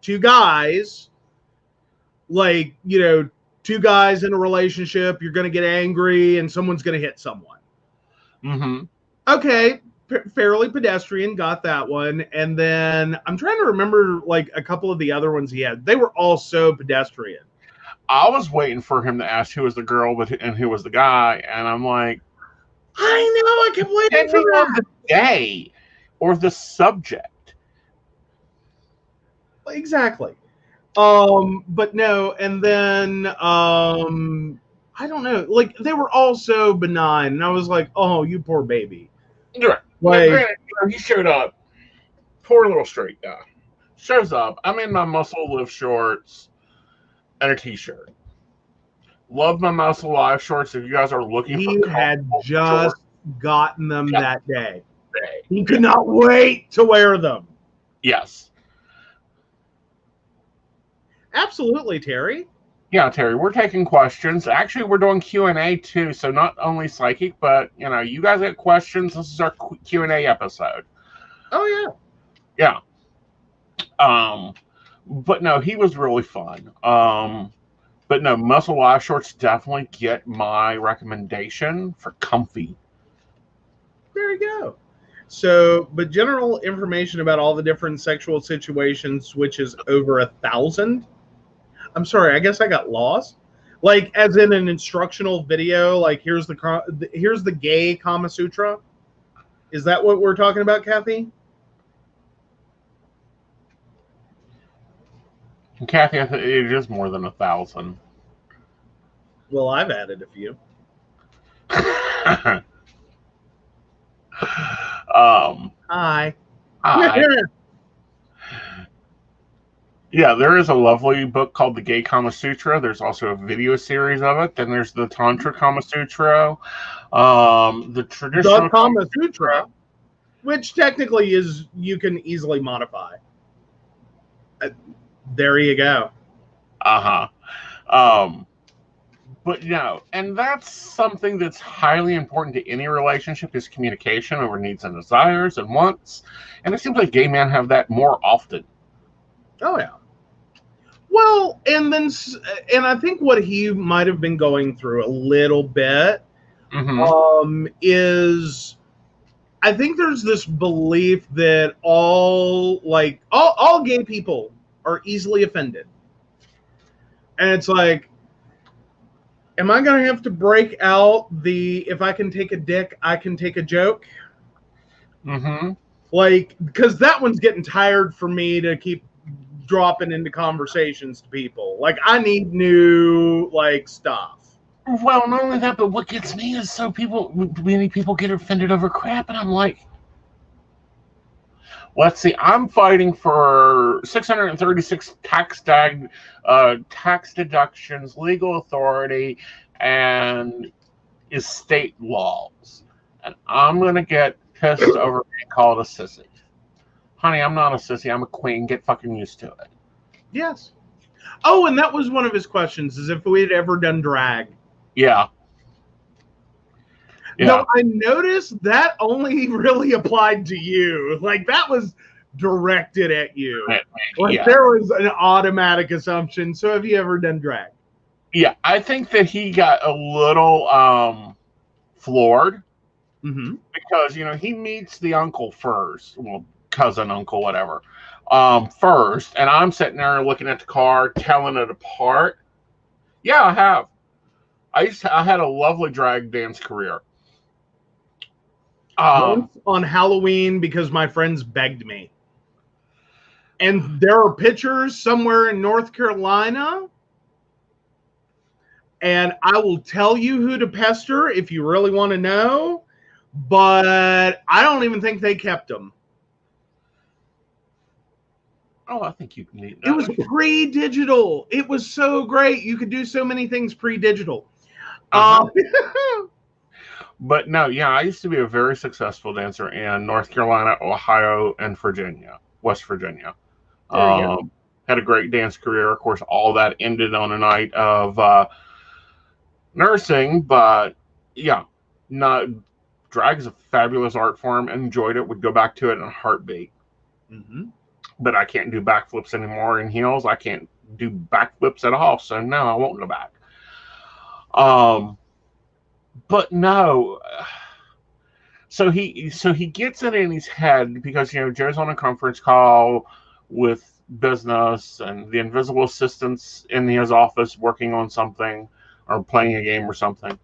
two guys, like, two guys in a relationship, you're going to get angry and someone's going to hit someone. Mm-hmm. Okay. Fairly pedestrian, got that one. And then I'm trying to remember like a couple of the other ones he had. They were all so pedestrian. I was waiting for him to ask who was the girl and who was the guy, and I'm like, I know, I kept waiting for that. The day or the subject. Exactly. But no, and then I don't know, like they were all so benign, and I was like, oh, you poor baby. Yeah. Like, he showed up. Poor little straight guy. Shows up. I'm in my muscle lift shorts and a t-shirt. Love my muscle live shorts. If you guys are looking he for had just gotten them that day. He could Yeah. not wait to wear them. Yes. Absolutely, Terry. Yeah, Terry, we're taking questions. Actually, we're doing Q&A too, so not only psychic, but you guys got questions. This is our Q&A episode. Oh yeah. Yeah. But no, he was really fun. But no, muscle live shorts definitely get my recommendation for comfy. There you go. So, but general information about all the different sexual situations, which is over 1,000. I'm sorry, I guess I got lost. Like, as in an instructional video, like here's the gay Kama Sutra. Is that what we're talking about, Kathy? Kathy, I think it is more than 1,000. Well, I've added a few. Hi. Yeah, there is a lovely book called The Gay Kama Sutra. There's also a video series of it. Then there's the Tantra Kama Sutra. The traditional Kama Sutra, which technically is, you can easily modify. There you go. But no, and that's something that's highly important to any relationship, is communication over needs and desires and wants. And it seems like gay men have that more often. Oh yeah. Well, and I think what he might have been going through a little bit is, I think there's this belief that all gay people are easily offended. And it's like, am I going to have to break out if I can take a dick, I can take a joke? Like, because that one's getting tired for me to keep dropping into conversations to people. Like, I need new, like, stuff. Well, not only that, but what gets me is many people get offended over crap, and I'm like, Let's see. I'm fighting for 636 tax deductions, legal authority, and estate laws. And I'm going to get pissed over being called a sissy. Honey, I'm not a sissy. I'm a queen. Get fucking used to it. Yes. Oh, and that was one of his questions, is if we had ever done drag. Yeah. No, I noticed that only really applied to you. Like, that was directed at you. Like, there was an automatic assumption. So have you ever done drag? Yeah, I think that he got a little floored because, you know, he meets the uncle first. Well, cousin, uncle, whatever. First, and I'm sitting there looking at the car, telling it apart. Yeah, I have. I had a lovely drag dance career. Once on Halloween because my friends begged me. And there are pictures somewhere in North Carolina. And I will tell you who to pester if you really want to know. But I don't even think they kept them. Oh, I think you can need that. It was pre-digital. It was so great. You could do so many things pre-digital. But no, yeah, I used to be a very successful dancer in North Carolina, Ohio, and Virginia, West Virginia. Had a great dance career. Of course, all that ended on a night of nursing, but yeah, drag is a fabulous art form. Enjoyed it. Would go back to it in a heartbeat. But I can't do backflips anymore in heels. I can't do backflips at all. So no, I won't go back. But no. So he gets it in his head because, you know, Joe's on a conference call with business and the invisible assistants in his office working on something or playing a game or something.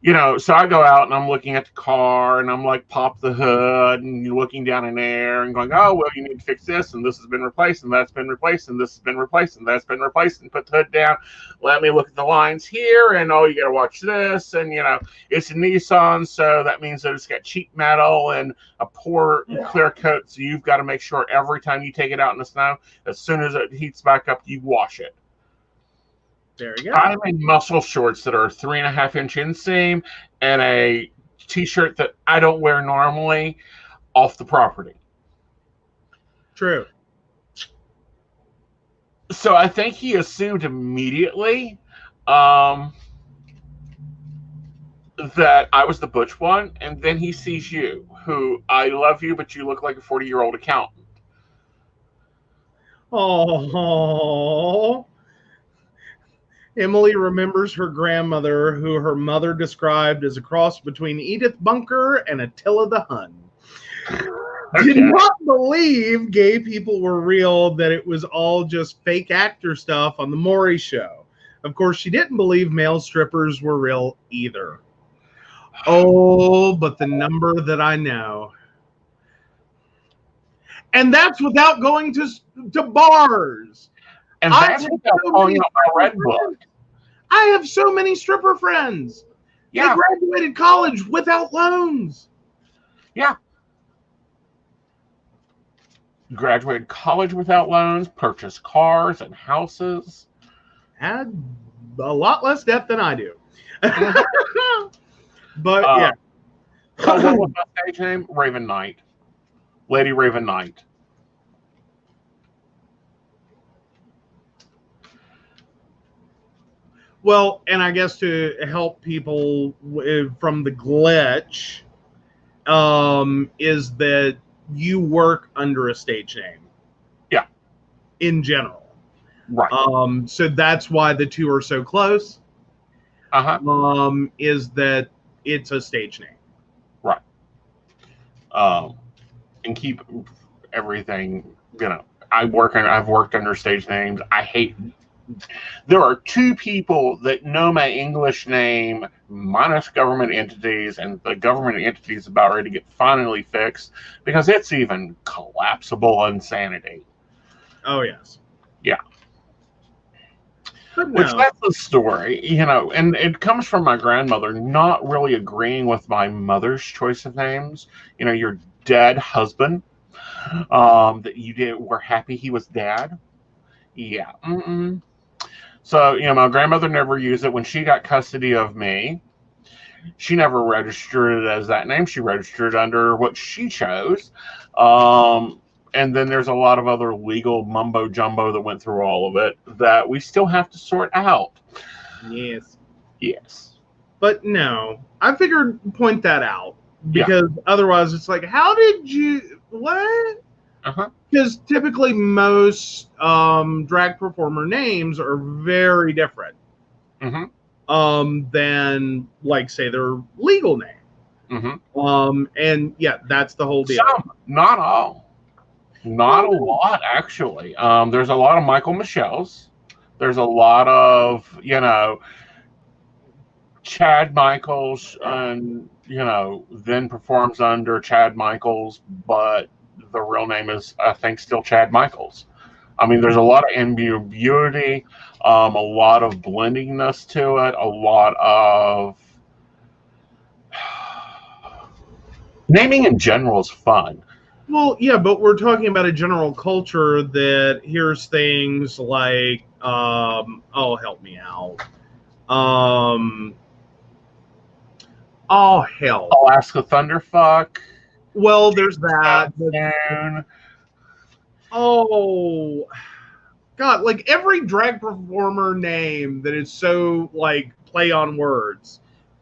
You know, so I go out and I'm looking at the car and I'm like, pop the hood and you're looking down in there and going, oh, well, you need to fix this and this has been replaced and that's been replaced and this has been replaced and that's been replaced, and put the hood down. Let me look at the lines here and, oh, you got to watch this. And, you know, it's a Nissan, so that means that it's got cheap metal and a poor clear coat. So you've got to make sure every time you take it out in the snow, as soon as it heats back up, you wash it. There you go. I'm in muscle shorts that are 3.5-inch inseam and a t-shirt that I don't wear normally off the property. True. So I think he assumed immediately that I was the butch one, and then he sees you, who I love you, but you look like a 40-year-old accountant. Oh. Emily remembers her grandmother, who her mother described as a cross between Edith Bunker and Attila the Hun. Did not believe gay people were real, that it was all just fake actor stuff on the Maury show. Of course, she didn't believe male strippers were real either. Oh, but the number that I know. And that's without going to bars. And that's without calling out my red book. I have so many stripper friends. Yeah. They graduated college without loans. Yeah. Graduated college without loans, purchased cars and houses. Had a lot less debt than I do. But yeah. So what was my stage name? Raven Knight. Lady Raven Knight. Well, and I guess to help people from the glitch, is that you work under a stage name. Yeah. In general. Right. So that's why the two are so close. Is that it's a stage name. Right. And keep everything, you know, I've worked under stage names. I hate. There are two people that know my English name minus government entities, and the government entity is about ready to get finally fixed because it's even collapsible insanity. Oh, yes. Yeah. No. Which that's the story, you know, and it comes from my grandmother not really agreeing with my mother's choice of names. You know, your dead husband. that you were happy he was dead. Yeah. Mm-mm. So, my grandmother never used it. When she got custody of me, she never registered it as that name. She registered under what she chose. And then there's a lot of other legal mumbo jumbo that went through all of it that we still have to sort out. Yes. Yes. But no, I figured point that out because otherwise it's like, how did you, what? Because typically most drag performer names are very different than, like, say, their legal name. And yeah, that's the whole deal. Some, not all. Not a lot, actually. There's a lot of Michael Michels. There's a lot of, Chad Michaels, and, then performs under Chad Michaels, but the real name is, I think, still Chad Michaels. I mean, there's a lot of ambiguity, a lot of blendingness to it, a lot of naming in general is fun. Well, yeah, but we're talking about a general culture that hears things like, oh, help me out. Oh, hell. Alaska Thunderfuck. Well, there's that. Oh, God, like every drag performer name that is so, like, play on words.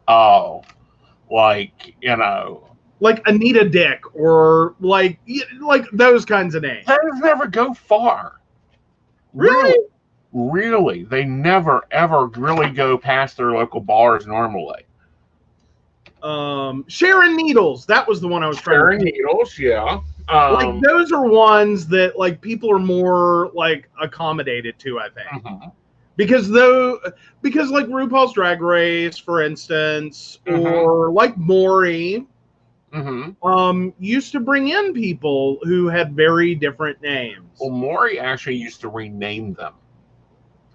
Oh, like, like Anita Dick or like those kinds of names. Those never go far. Really. They never, ever really go past their local bars normally. Sharon Needles. That was the one I was trying to Sharon Needles, yeah. Like those are ones that like people are more like accommodated to, I think. Because like RuPaul's Drag Race, for instance, or like Maury, used to bring in people who had very different names. Well, Maury actually used to rename them.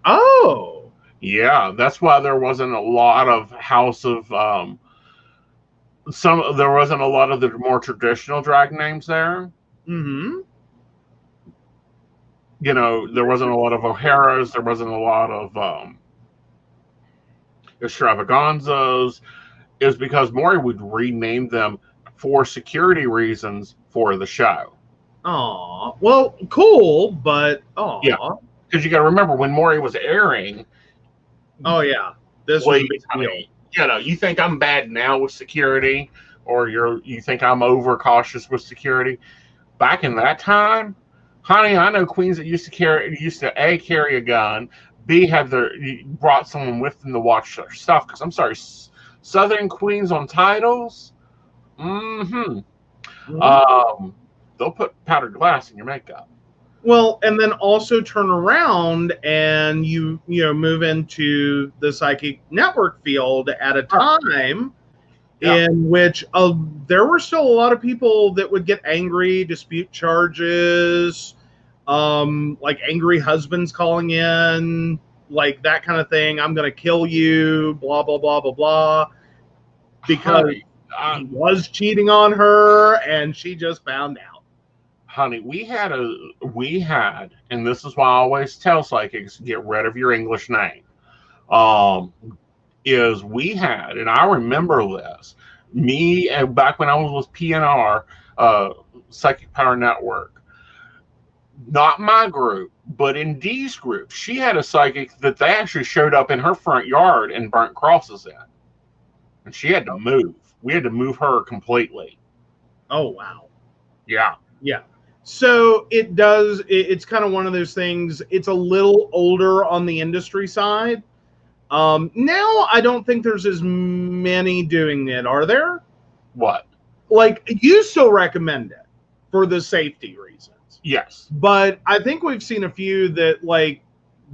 Oh. Yeah, that's why there wasn't a lot of House of there wasn't a lot of the more traditional drag names there. There wasn't a lot of O'Haras, there wasn't a lot of extravaganzas. It was because Maury would rename them for security reasons for the show. Oh, well, cool, but yeah, because you got to remember when Maury was airing. Oh yeah, this was a big deal. You think I'm bad now with security, or you think I'm over cautious with security. Back in that time, honey, I know queens that used to A, carry a gun, B, brought someone with them to watch their stuff. Because I'm sorry, Southern queens on titles, they'll put powdered glass in your makeup. Well, and then also turn around and you move into the psychic network field at a time in which there were still a lot of people that would get angry, dispute charges, like angry husbands calling in, like that kind of thing. I'm going to kill you, blah, blah, blah, blah, blah, because he was cheating on her and she just found out. Honey, we had, and this is why I always tell psychics, get rid of your English name. And I remember this, back when I was with PNR, Psychic Power Network, not my group, but in Dee's group, she had a psychic that they actually showed up in her front yard and burnt crosses in. And she had to move. We had to move her completely. Oh, wow. Yeah. Yeah. So it's kind of one of those things. It's a little older on the industry side. Now I don't think there's as many doing it. Are there? What? Like, you still recommend it for the safety reasons. Yes. But I think we've seen a few that, like,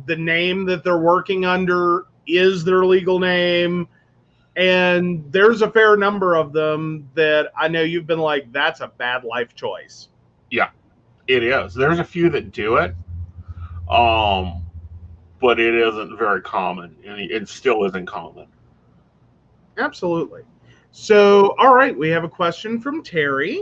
the name that they're working under is their legal name. And there's a fair number of them that I know you've been like, that's a bad life choice. Yeah, it is. There's a few that do it, but it isn't very common, and it still isn't common. Absolutely. So, all right, we have a question from Terry.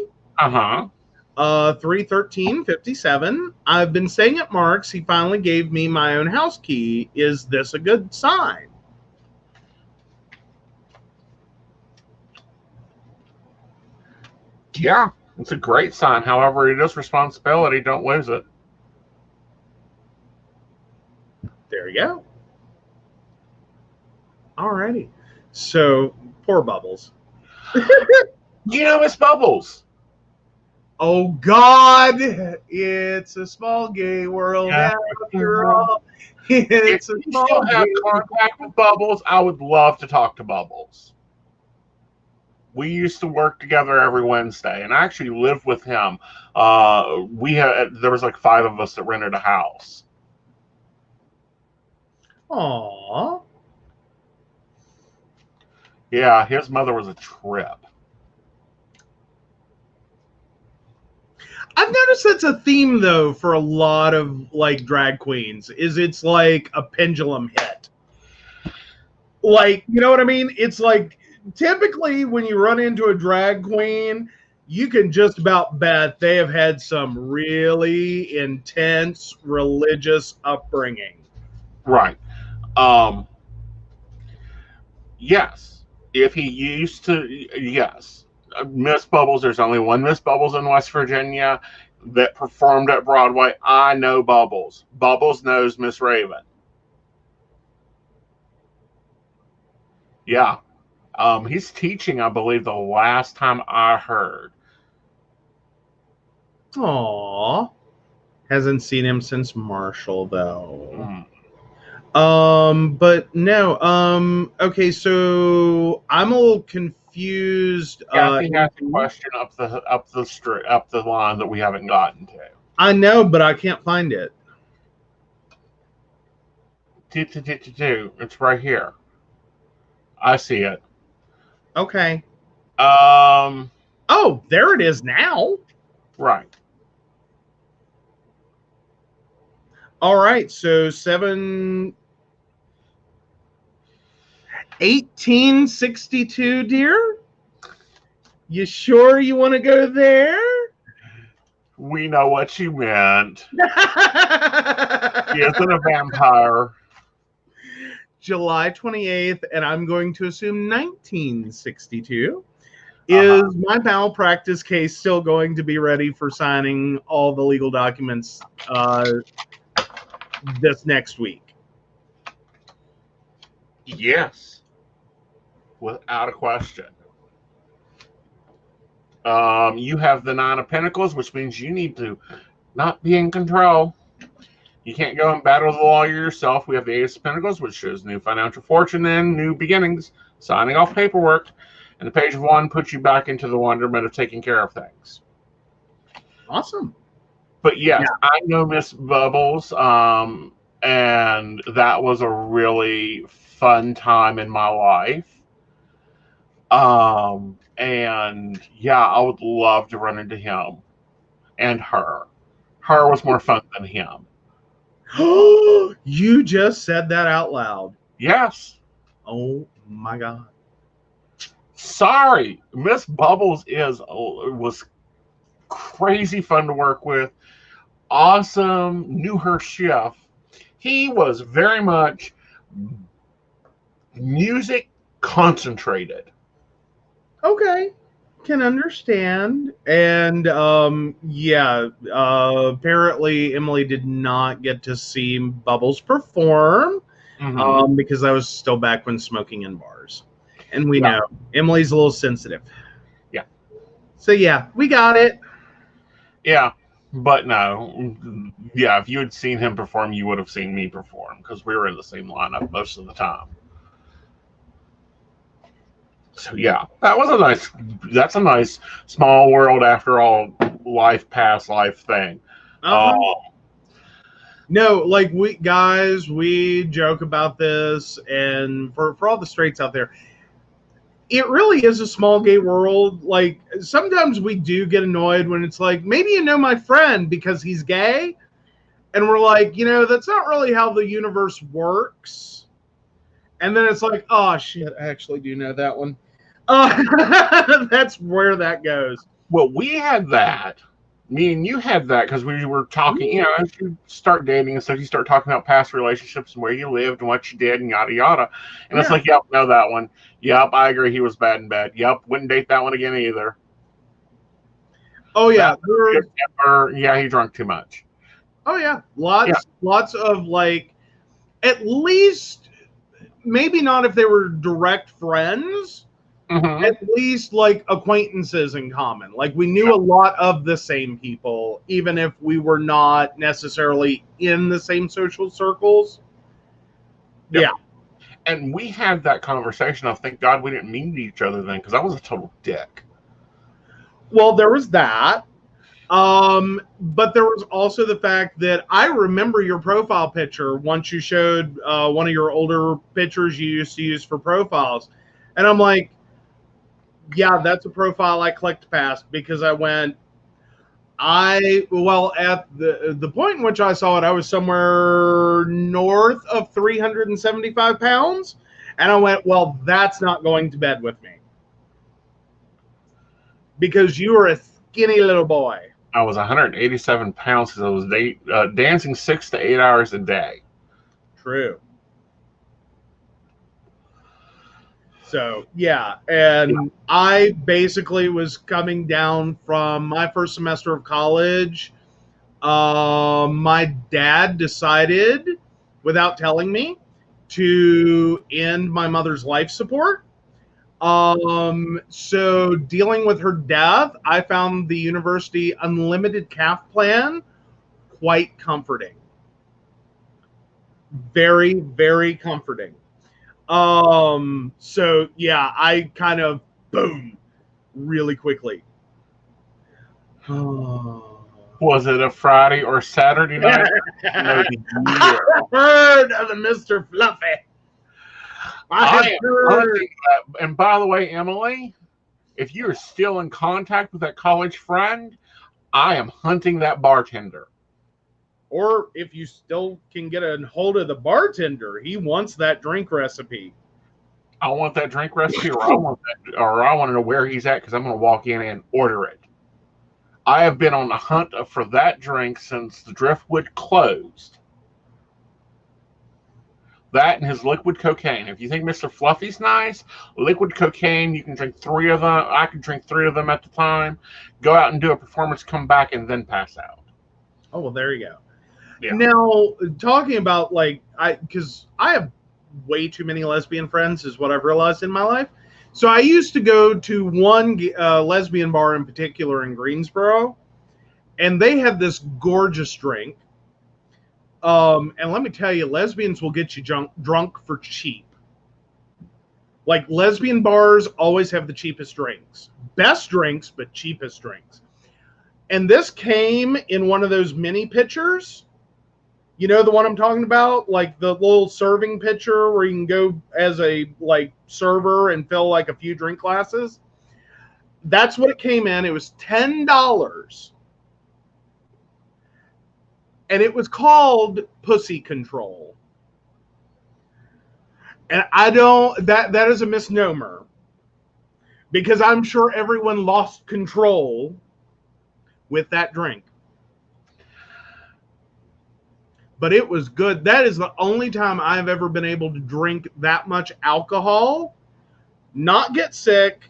31357. I've been staying at Mark's. He finally gave me my own house key. Is this a good sign? Yeah, it's a great sign. However, it is responsibility. Don't lose it. There you go. Alrighty. So, poor Bubbles. You know, Miss Bubbles. Oh, God. It's a small gay world after all. It's If a you small still have gay contact with Bubbles, I would love to talk to Bubbles. We used to work together every Wednesday, and I actually lived with him. There was like 5 of us that rented a house. Aww. Yeah, his mother was a trip. I've noticed that's a theme, though, for a lot of, like, drag queens, is it's like a pendulum hit. Like, you know what I mean? It's like, typically when you run into a drag queen, you can just about bet they have had some really intense religious upbringing. Right. Yes. If he used to, yes. Miss Bubbles, there's only one Miss Bubbles in West Virginia that performed at Broadway. I know Bubbles. Bubbles knows Miss Raven. Yeah. He's teaching, I believe, the last time I heard. Aww. Hasn't seen him since Marshall, though. Mm. But no. Okay, so I'm a little confused. Kathy has a question up the line that we haven't gotten to. I know, but I can't find it. It's right here. I see it. Okay. Oh, there it is now. Right. All right. So 1862, dear. You sure you want to go there? We know what you meant. He isn't a vampire. July 28th, and I'm going to assume 1962. Is my malpractice case still going to be ready for signing all the legal documents this next week? Yes. Without a question. You have the 9 of Pentacles, which means you need to not be in control. You can't go and battle the lawyer yourself. We have the Ace of Pentacles, which shows new financial fortune and new beginnings, signing off paperwork. And the Page of Wands puts you back into the wonderment of taking care of things. Awesome. But yes, yeah. I know Miss Bubbles, and that was a really fun time in my life. And yeah, I would love to run into him and her. Her was more fun than him. You just said that out loud. Yes. Oh my God. Sorry, Miss Bubbles was crazy fun to work with. Awesome, knew her shift. He was very much music concentrated. Okay, can understand. And apparently Emily did not get to see Bubbles perform because I was still back when smoking in bars. And we know Emily's a little sensitive. Yeah. So yeah, we got it. Yeah, but no. Yeah, if you had seen him perform, you would have seen me perform because we were in the same lineup most of the time. So yeah, that's a nice small world after all past life thing. No, like we joke about this, and for all the straights out there, it really is a small gay world. Like sometimes we do get annoyed when it's like, maybe you know my friend because he's gay, and we're like, that's not really how the universe works. And then it's like, oh shit, I actually do know that one. That's where that goes. Well, we had that me and you had that because we were talking, you know, as you start dating and stuff, you start talking about past relationships and where you lived and what you did and yada yada. And it's Yeah. like, yep, know that one. Yep, I agree. He was bad in bed. Yep, wouldn't date that one again either. Oh yeah. Yeah, he drank too much. Oh yeah. Lots of like, at least maybe not if they were direct friends, at least like acquaintances in common. Like we knew a lot of the same people, even if we were not necessarily in the same social circles. Yep. Yeah. And we had that conversation. I thank God we didn't meet each other then because I was a total dick. Well, there was that. But there was also the fact that I remember your profile picture once you showed one of your older pictures you used to use for profiles. And I'm like, yeah, that's a profile I clicked past because I went, at the point in which I saw it, I was somewhere north of 375 pounds. And I went, well, that's not going to bed with me. Because you were a skinny little boy. I was 187 pounds because I was dancing 6 to 8 hours a day. True. So, yeah. And I basically was coming down from my first semester of college. My dad decided, without telling me, to end my mother's life support. So dealing with her death, I found the university unlimited CAF plan quite comforting. Very, very comforting. So yeah, I kind of boom really quickly. Was it a Friday or Saturday night? No, I heard of the Mr. Fluffy. And by the way, Emily, if you're still in contact with that college friend, I am hunting that bartender. Or if you still can get a hold of the bartender, he wants that drink recipe. I want that drink recipe, or I want to know where he's at because I'm going to walk in and order it. I have been on the hunt for that drink since the Driftwood closed. That and his liquid cocaine. If you think Mr. Fluffy's nice, liquid cocaine, you can drink 3 of them. I can drink 3 of them at the time. Go out and do a performance, come back, and then pass out. Oh, well, there you go. Yeah. Now, talking about because I have way too many lesbian friends is what I've realized in my life. So I used to go to one lesbian bar in particular in Greensboro, and they had this gorgeous drink. And let me tell you, lesbians will get you drunk for cheap. Like lesbian bars always have the cheapest drinks. Best drinks, but cheapest drinks. And this came in one of those mini pitchers. You know the one I'm talking about? Like the little serving pitcher where you can go as a server and fill like a few drink glasses. That's what it came in. It was $10. And it was called Pussy Control. And that is a misnomer. Because I'm sure everyone lost control with that drink. But it was good. That is the only time I've ever been able to drink that much alcohol, not get sick,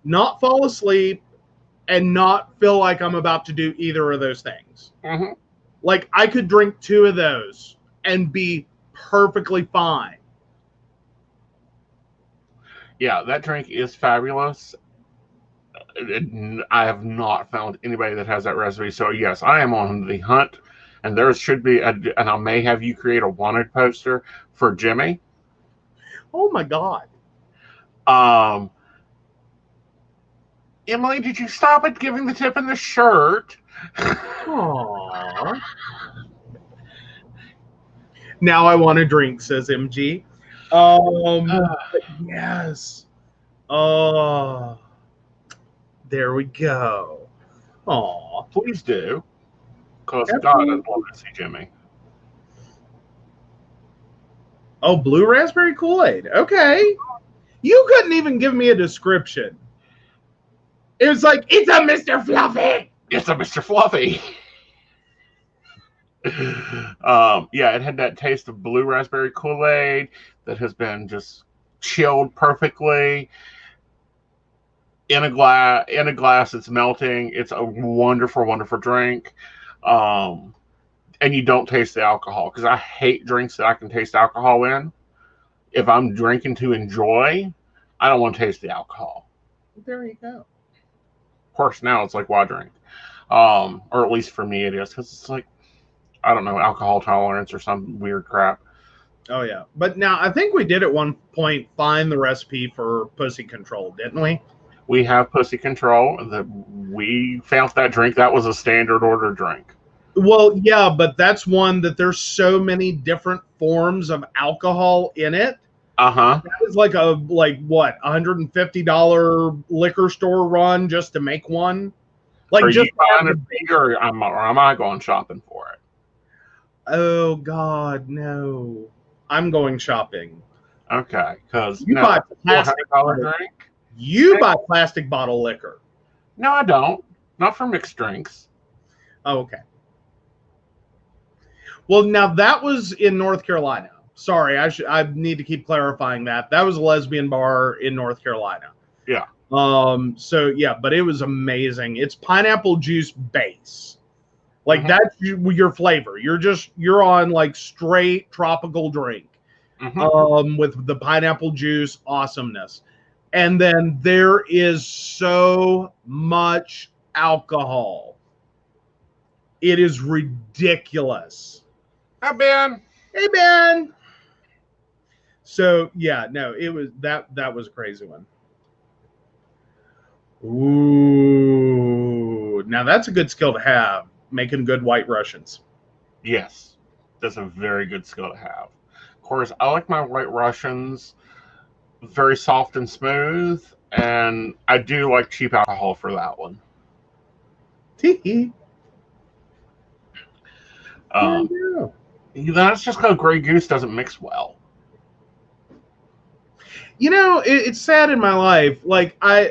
not fall asleep, and not feel like I'm about to do either of those things. Mm-hmm. Like I could drink 2 of those and be perfectly fine. Yeah, that drink is fabulous. I have not found anybody that has that recipe. So yes, I am on the hunt. And there should be, and I may have you create a wanted poster for Jimmy. Oh my God. Emily, did you stop at giving the tip in the shirt? Aww. Now I want a drink, says MG. Yes. Oh, there we go. Aw. Please do. Because God, I'd love to see Jimmy. Oh, blue raspberry Kool-Aid. Okay. You couldn't even give me a description. It was like, it's a Mr. Fluffy. It's a Mr. Fluffy. Yeah, it had that taste of blue raspberry Kool-Aid that has been just chilled perfectly in a glass. In a glass, it's melting. It's a wonderful, wonderful drink. And you don't taste the alcohol, because I hate drinks that I can taste alcohol in. If I'm drinking to enjoy, I don't want to taste the alcohol. There you go. Of course, now it's like, why drink? Or at least for me it is, because it's like, I don't know, alcohol tolerance or some weird crap. Oh yeah, but now I think we did at one point find the recipe for Pussy Control, didn't we? We have Pussy Control. We found that drink. That was a standard order drink. Well, yeah, but that's one that there's so many different forms of alcohol in it. Uh-huh. That was like what, $150 liquor store run just to make one? Like, Are just you buying it, or am I going shopping for it? Oh God, no! I'm going shopping. Okay, because You buy plastic drink. You buy plastic bottle liquor. No, I don't. Not for mixed drinks. Oh, okay. Well, now that was in North Carolina. Sorry, I need to keep clarifying that. That was a lesbian bar in North Carolina. Yeah. So yeah, but it was amazing. It's pineapple juice base. Like that's your flavor. You're on like straight tropical drink. With the pineapple juice awesomeness. And then there is so much alcohol. It is ridiculous. Hi, Ben. Hey, Ben. So yeah, no, it was that was a crazy one. Ooh, now that's a good skill to have, making good White Russians. Yes, that's a very good skill to have. Of course, I like my White Russians very soft and smooth, and I do like cheap alcohol for that one. Tee. That's just because Grey Goose doesn't mix well. You know, it's sad in my life. I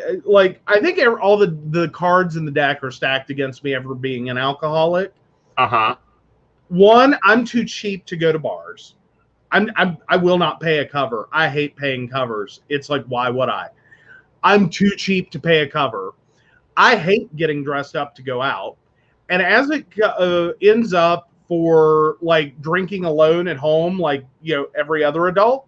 think all the cards in the deck are stacked against me ever being an alcoholic. One, I'm too cheap to go to bars. I will not pay a cover. I hate paying covers. It's like, why would I? I'm too cheap to pay a cover. I hate getting dressed up to go out. And as it ends up for like drinking alone at home, like, you know, every other adult,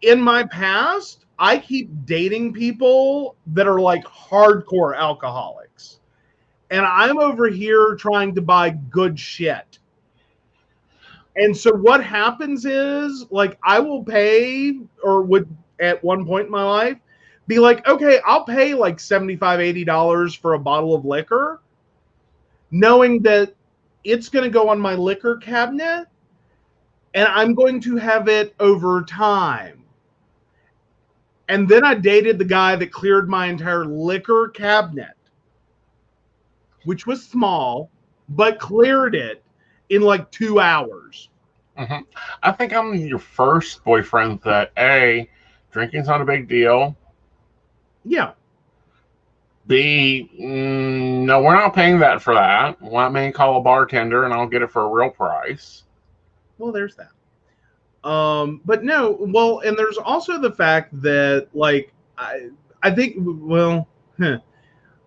in my past, I keep dating people that are like hardcore alcoholics. And I'm over here trying to buy good shit. And so what happens is, like, I will pay, or would at one point in my life be like, okay, I'll pay like $75, $80 for a bottle of liquor, knowing that it's going to go on my liquor cabinet and I'm going to have it over time. And then I dated the guy that cleared my entire liquor cabinet, which was small, but cleared it in like 2 hours. I think I'm your first boyfriend that A, drinking's not a big deal. Yeah. B, no, we're not paying that for that. Let me call a bartender and I'll get it for a real price. Well, there's that. But no, well, and there's also the fact that, like, I think, well,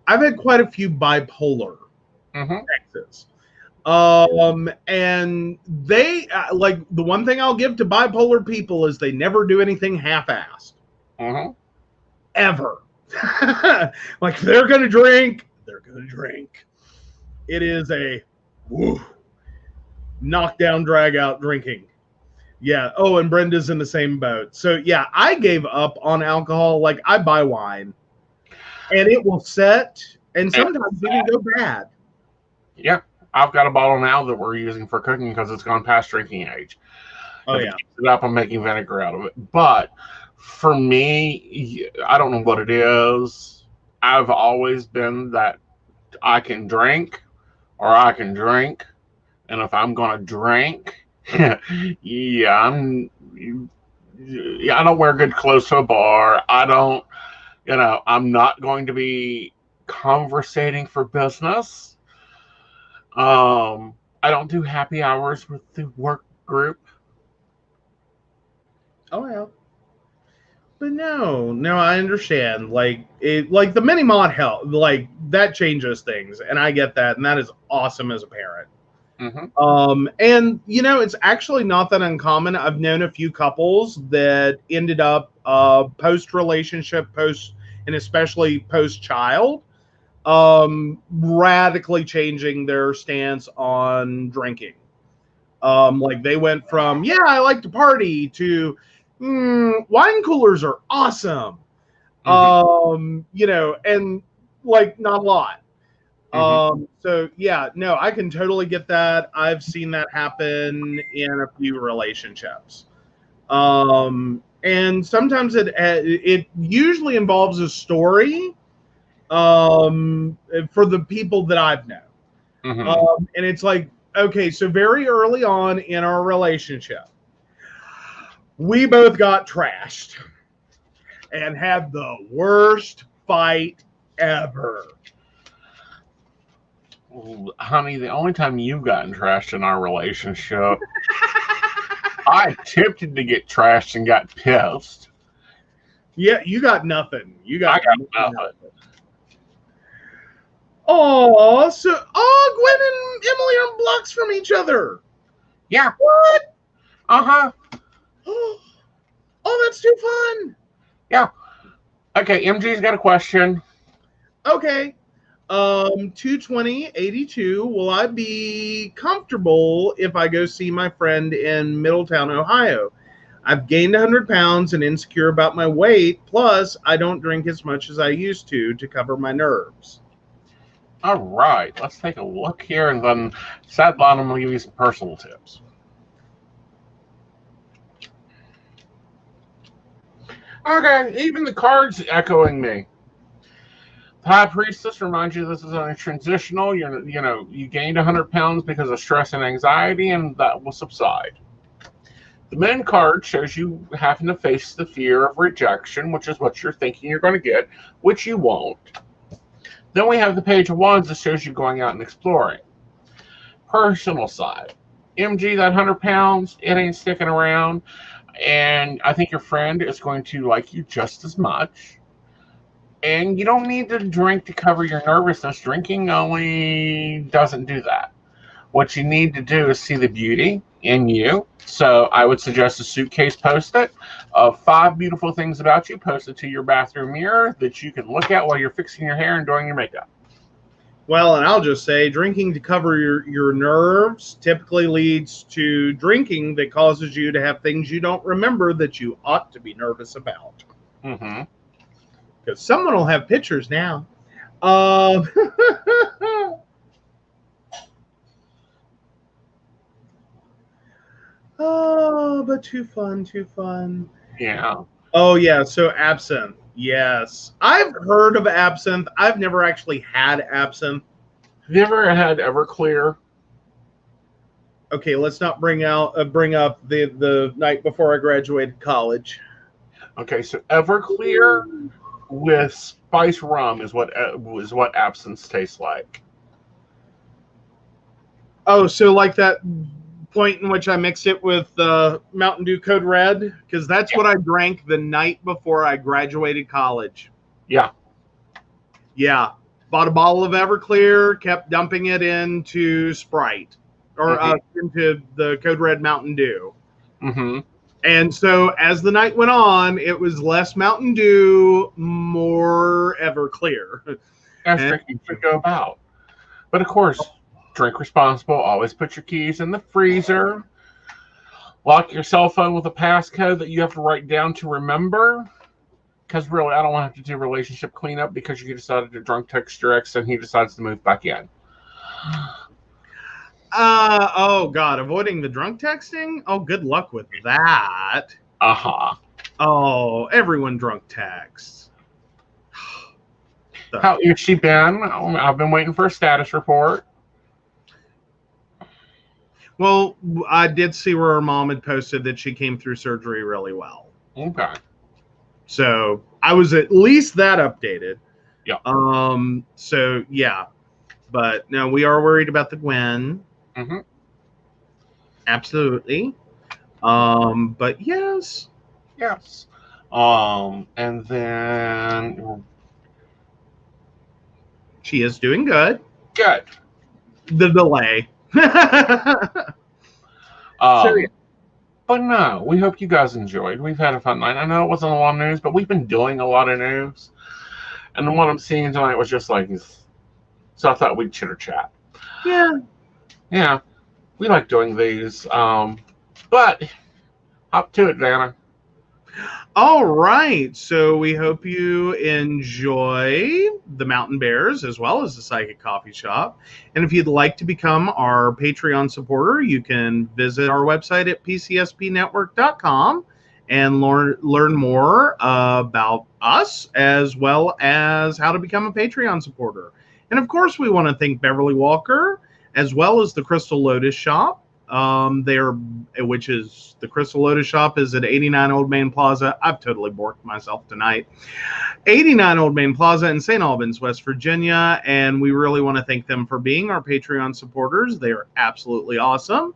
I've had quite a few bipolar exes. And they, like, the one thing I'll give to bipolar people is they never do anything half-assed. Ever. Like, they're going to drink, they're going to drink. It is a knockdown, drag-out drinking. Yeah. Oh, and Brenda's in the same boat. So, yeah, I gave up on alcohol. Like, I buy wine, and it will set, and sometimes it can go bad. Yeah. I've got a bottle now that we're using for cooking because it's gone past drinking age. Oh, if yeah. it keeps it up, I'm making vinegar out of it. But for me, I don't know what it is. I've always been that I can drink or I can drink. And if I'm going to drink, I don't wear good clothes to a bar. I don't, I'm not going to be conversating for business. I don't do happy hours with the work group. Oh yeah. But no, I understand. Like the mini mod help, like that changes things, and I get that, and that is awesome as a parent. And it's actually not that uncommon. I've known a few couples that ended up post relationship, and especially post child, radically changing their stance on drinking. Like they went from, yeah, I like to party to wine coolers are awesome. And like not a lot. So yeah, no, I can totally get that. I've seen that happen in a few relationships. And sometimes it usually involves a story for the people that I've known. And it's like, okay, so very early on in our relationship, we both got trashed and had the worst fight ever. Honey, the only time you've gotten trashed in our relationship, I attempted to get trashed and got pissed. Yeah, you got nothing. I got nothing. Oh, Gwen and Emily are blocks from each other. Yeah. What? Uh-huh. Oh, that's too fun. Yeah. Okay, MG's got a question. Okay. 22082. Will I be comfortable if I go see my friend in Middletown, Ohio? I've gained 100 pounds and insecure about my weight. Plus, I don't drink as much as I used to cover my nerves. All right, let's take a look here, and then Sad Bottom will give you some personal tips. Okay, even the cards echoing me. The High Priestess reminds you this is only transitional. You gained 100 pounds because of stress and anxiety, and that will subside. The Moon card shows you having to face the fear of rejection, which is what you're thinking you're going to get, which you won't. Then we have the Page of Wands that shows you going out and exploring. Personal side. MG, that 100 pounds, it ain't sticking around. And I think your friend is going to like you just as much. And you don't need to drink to cover your nervousness. Drinking only doesn't do that. What you need to do is see the beauty in you. So I would suggest a suitcase post-it of 5 beautiful things about you. Post it to your bathroom mirror that you can look at while you're fixing your hair and doing your makeup. Well, and I'll just say drinking to cover your nerves typically leads to drinking that causes you to have things you don't remember that you ought to be nervous about. Because someone will have pictures now. Oh, but too fun. Yeah. Oh, yeah. So absinthe. Yes. I've heard of absinthe. I've never actually had absinthe. Have you ever had Everclear? Okay, let's not bring up the night before I graduated college. Okay, so Everclear with spice rum is what absinthe tastes like. Oh, so like that point in which I mixed it with Mountain Dew Code Red, because that's what I drank the night before I graduated college. Yeah. Bought a bottle of Everclear, kept dumping it into Sprite or into the Code Red Mountain Dew. And so as the night went on, it was less Mountain Dew, more Everclear. That's drinking should go about. But of course, drink responsible. Always put your keys in the freezer. Lock your cell phone with a passcode that you have to write down to remember. Because really, I don't want to have to do relationship cleanup because you decided to drunk text your ex and he decides to move back in. Oh, God. Avoiding the drunk texting? Oh, good luck with that. Oh, everyone drunk texts. How has she been? I've been waiting for a status report. Well, I did see where her mom had posted that she came through surgery really well. Okay. So I was at least that updated. Yeah. So yeah, but no, we are worried about the Gwen. Mm-hmm. Absolutely. But yes. Yes. And then She is doing good. good. The delay. Um, but no, we hope you guys enjoyed. We've had a fun night. I know it wasn't a lot of news, but we've been doing a lot of news. And what I'm seeing tonight was just like, so I thought we'd chitter chat. Yeah. Yeah, we like doing these. But up to it, Dana. All right. So we hope you enjoy the Mountain Bears as well as the Psychic Coffee Shop. And if you'd like to become our Patreon supporter, you can visit our website at pcspnetwork.com and learn more about us as well as how to become a Patreon supporter. And of course, we want to thank Beverly Walker as well as the Crystal Lotus Shop. Which is the Crystal Lotus Shop is at 89 Old Main Plaza. I've totally borked myself tonight. 89 Old Main Plaza in St. Albans, West Virginia. And we really want to thank them for being our Patreon supporters. They are absolutely awesome.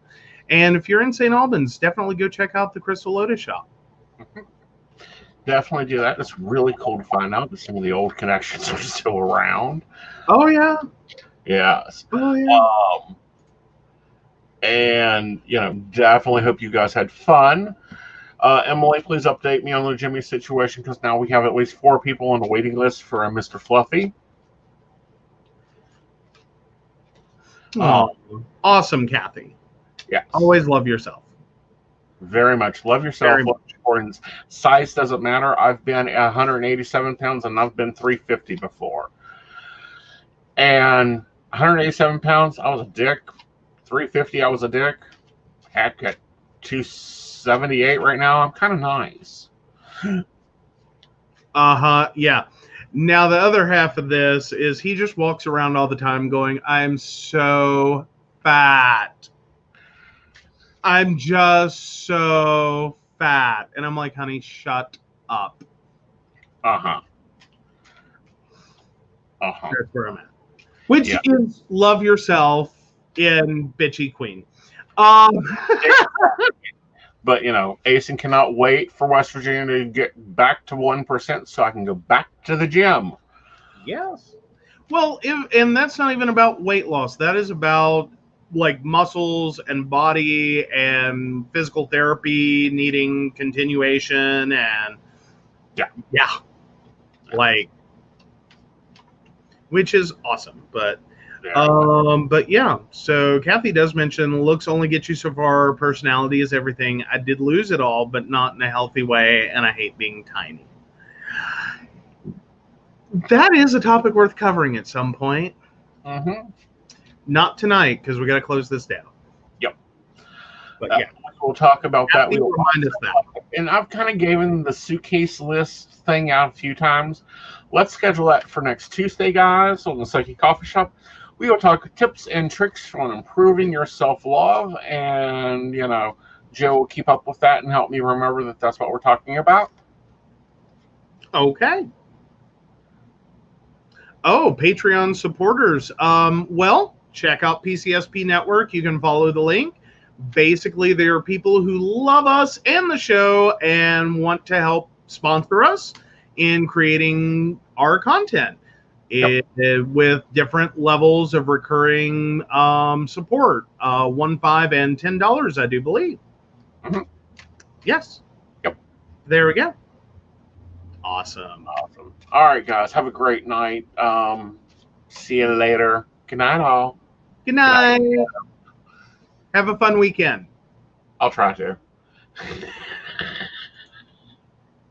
And if you're in St. Albans, definitely go check out the Crystal Lotus Shop. Definitely do that. It's really cool to find out that some of the old connections are still around. Oh, yeah. Yes. Oh, yeah. And, definitely hope you guys had fun. Emily, please update me on the Jimmy situation because now we have at least 4 people on the waiting list for Mr. Fluffy. Awesome, Kathy. Yeah. Always love yourself. Very much. Love yourself. Love your size doesn't matter. I've been 187 pounds and I've been 350 before. And 187 pounds, I was a dick. 350, I was a dick. Heck, at 278 right now, I'm kind of nice. Yeah. Now, the other half of this is he just walks around all the time going, I'm so fat. I'm just so fat. And I'm like, honey, shut up. Uh-huh. That's where I'm at. Which is love yourself in bitchy queen. But, Aeson cannot wait for West Virginia to get back to 1% so I can go back to the gym. Yes. Well, and that's not even about weight loss. That is about, like, muscles and body and physical therapy needing continuation and yeah. Like, which is awesome. But yeah, so Kathy does mention looks only get you so far, personality is everything. I did lose it all, but not in a healthy way, and I hate being tiny. That is a topic worth covering at some point. Not tonight, because we got to close this down. Yep. But yeah, we'll talk about that. We'll remind us that. And I've kind of given the suitcase list thing out a few times. Let's schedule that for next Tuesday, guys, on the Psychic Coffee Shop. We will talk tips and tricks on improving your self-love. And, Joe will keep up with that and help me remember that that's what we're talking about. Okay. Oh, Patreon supporters. Well, check out PCSP Network. You can follow the link. Basically, there are people who love us and the show and want to help sponsor us in creating our content. With different levels of recurring support, $1, $5, and $10, I do believe. Yes. Yep. There we go. Awesome. All right, guys. Have a great night. See you later. Good night, all. Good night. Have a fun weekend. I'll try to.